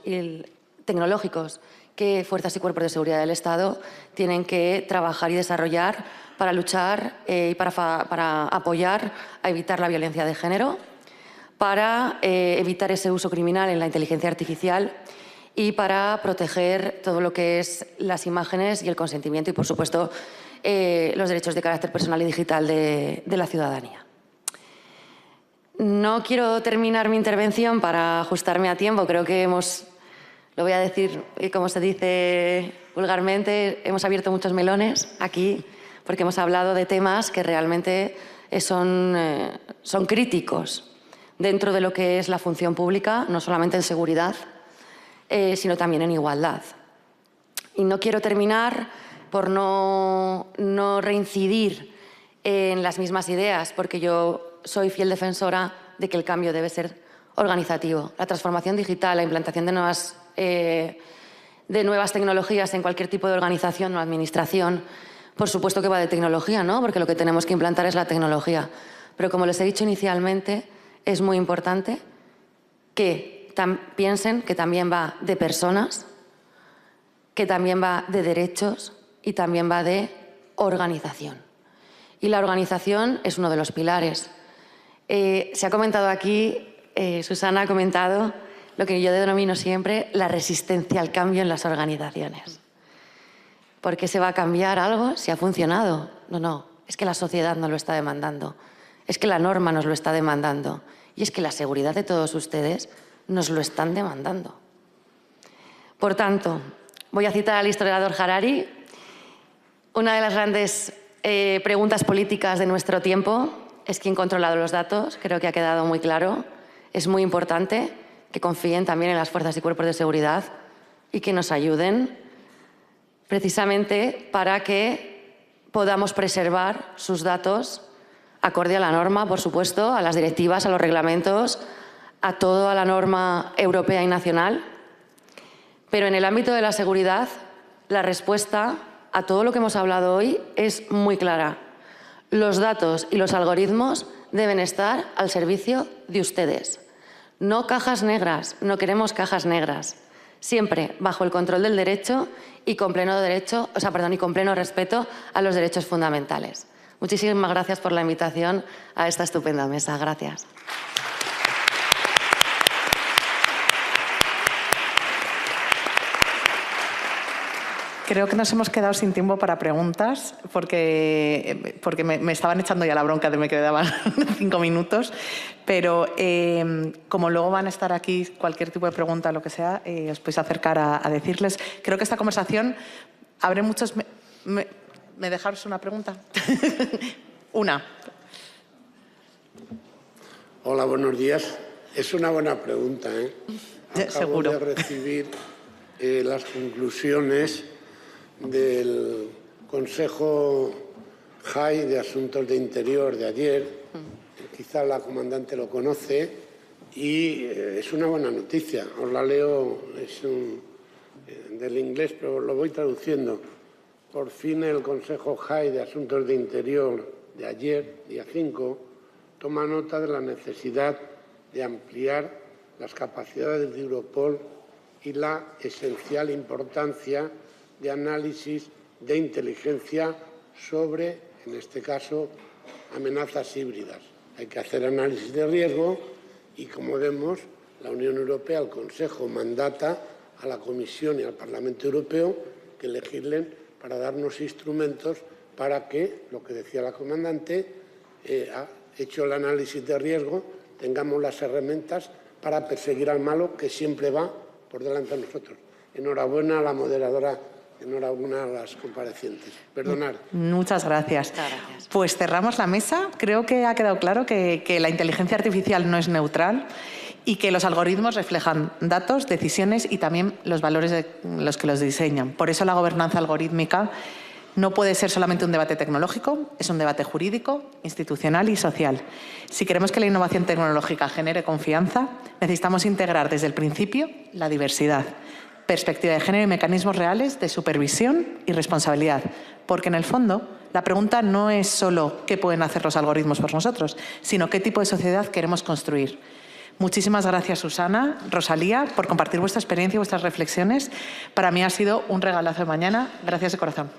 tecnológicos que fuerzas y cuerpos de seguridad del Estado tienen que trabajar y desarrollar para luchar y para apoyar a evitar la violencia de género, para evitar ese uso criminal en la inteligencia artificial y para proteger todo lo que es las imágenes y el consentimiento y, por supuesto, los derechos de carácter personal y digital de la ciudadanía. No quiero terminar mi intervención para ajustarme a tiempo. Creo que lo voy a decir como se dice vulgarmente, hemos abierto muchos melones aquí porque hemos hablado de temas que realmente son críticos dentro de lo que es la función pública, no solamente en seguridad, sino también en igualdad. Y no quiero terminar por no reincidir en las mismas ideas, porque yo soy fiel defensora de que el cambio debe ser organizativo. La transformación digital, la implantación de nuevas tecnologías en cualquier tipo de organización o administración, por supuesto que va de tecnología, ¿no? Porque lo que tenemos que implantar es la tecnología. Pero como les he dicho inicialmente, es muy importante que piensen que también va de personas, que también va de derechos y también va de organización. Y la organización es uno de los pilares. Se ha comentado aquí, Susana ha comentado lo que yo denomino siempre la resistencia al cambio en las organizaciones. ¿Por qué se va a cambiar algo si ha funcionado? No, es que la sociedad nos lo está demandando, es que la norma nos lo está demandando y es que la seguridad de todos ustedes nos lo están demandando. Por tanto, voy a citar al historiador Harari. Una de las grandes preguntas políticas de nuestro tiempo es quién controla los datos. Creo que ha quedado muy claro. Es muy importante que confíen también en las fuerzas y cuerpos de seguridad y que nos ayuden precisamente para que podamos preservar sus datos acorde a la norma, por supuesto, a las directivas, a los reglamentos, a toda la norma europea y nacional. Pero en el ámbito de la seguridad, la respuesta a todo lo que hemos hablado hoy es muy clara. Los datos y los algoritmos deben estar al servicio de ustedes. No cajas negras, no queremos cajas negras. Siempre bajo el control del derecho y con pleno y con pleno respeto a los derechos fundamentales. Muchísimas gracias por la invitación a esta estupenda mesa. Gracias. Creo que nos hemos quedado sin tiempo para preguntas porque me estaban echando ya la bronca de me quedaban 5 minutos, pero como luego van a estar aquí cualquier tipo de pregunta, lo que sea, os podéis acercar a decirles. Creo que esta conversación abre muchos... ¿Me dejaros una pregunta? Una. Hola, buenos días. Es una buena pregunta, ¿eh? Seguro. Acabo de recibir las conclusiones del Consejo JAI de Asuntos de Interior de ayer. Quizá la comandante lo conoce y es una buena noticia. Os la leo, es del inglés, pero lo voy traduciendo. Por fin el Consejo JAI de Asuntos de Interior de ayer, día 5, toma nota de la necesidad de ampliar las capacidades de Europol y la esencial importancia de análisis de inteligencia sobre, en este caso, amenazas híbridas. Hay que hacer análisis de riesgo y, como vemos, la Unión Europea, el Consejo, mandata a la Comisión y al Parlamento Europeo que legislen para darnos instrumentos para que, lo que decía la comandante, ha hecho el análisis de riesgo, tengamos las herramientas para perseguir al malo que siempre va por delante de nosotros. Enhorabuena a la moderadora, enhorabuena a las comparecientes. Perdonad. Muchas gracias. Pues cerramos la mesa. Creo que ha quedado claro que la inteligencia artificial no es neutral y que los algoritmos reflejan datos, decisiones y también los valores de los que los diseñan. Por eso la gobernanza algorítmica no puede ser solamente un debate tecnológico, es un debate jurídico, institucional y social. Si queremos que la innovación tecnológica genere confianza, necesitamos integrar desde el principio la diversidad, perspectiva de género y mecanismos reales de supervisión y responsabilidad. Porque en el fondo, la pregunta no es solo qué pueden hacer los algoritmos por nosotros, sino qué tipo de sociedad queremos construir. Muchísimas gracias, Susana, Rosalía, por compartir vuestra experiencia y vuestras reflexiones. Para mí ha sido un regalazo de mañana. Gracias de corazón.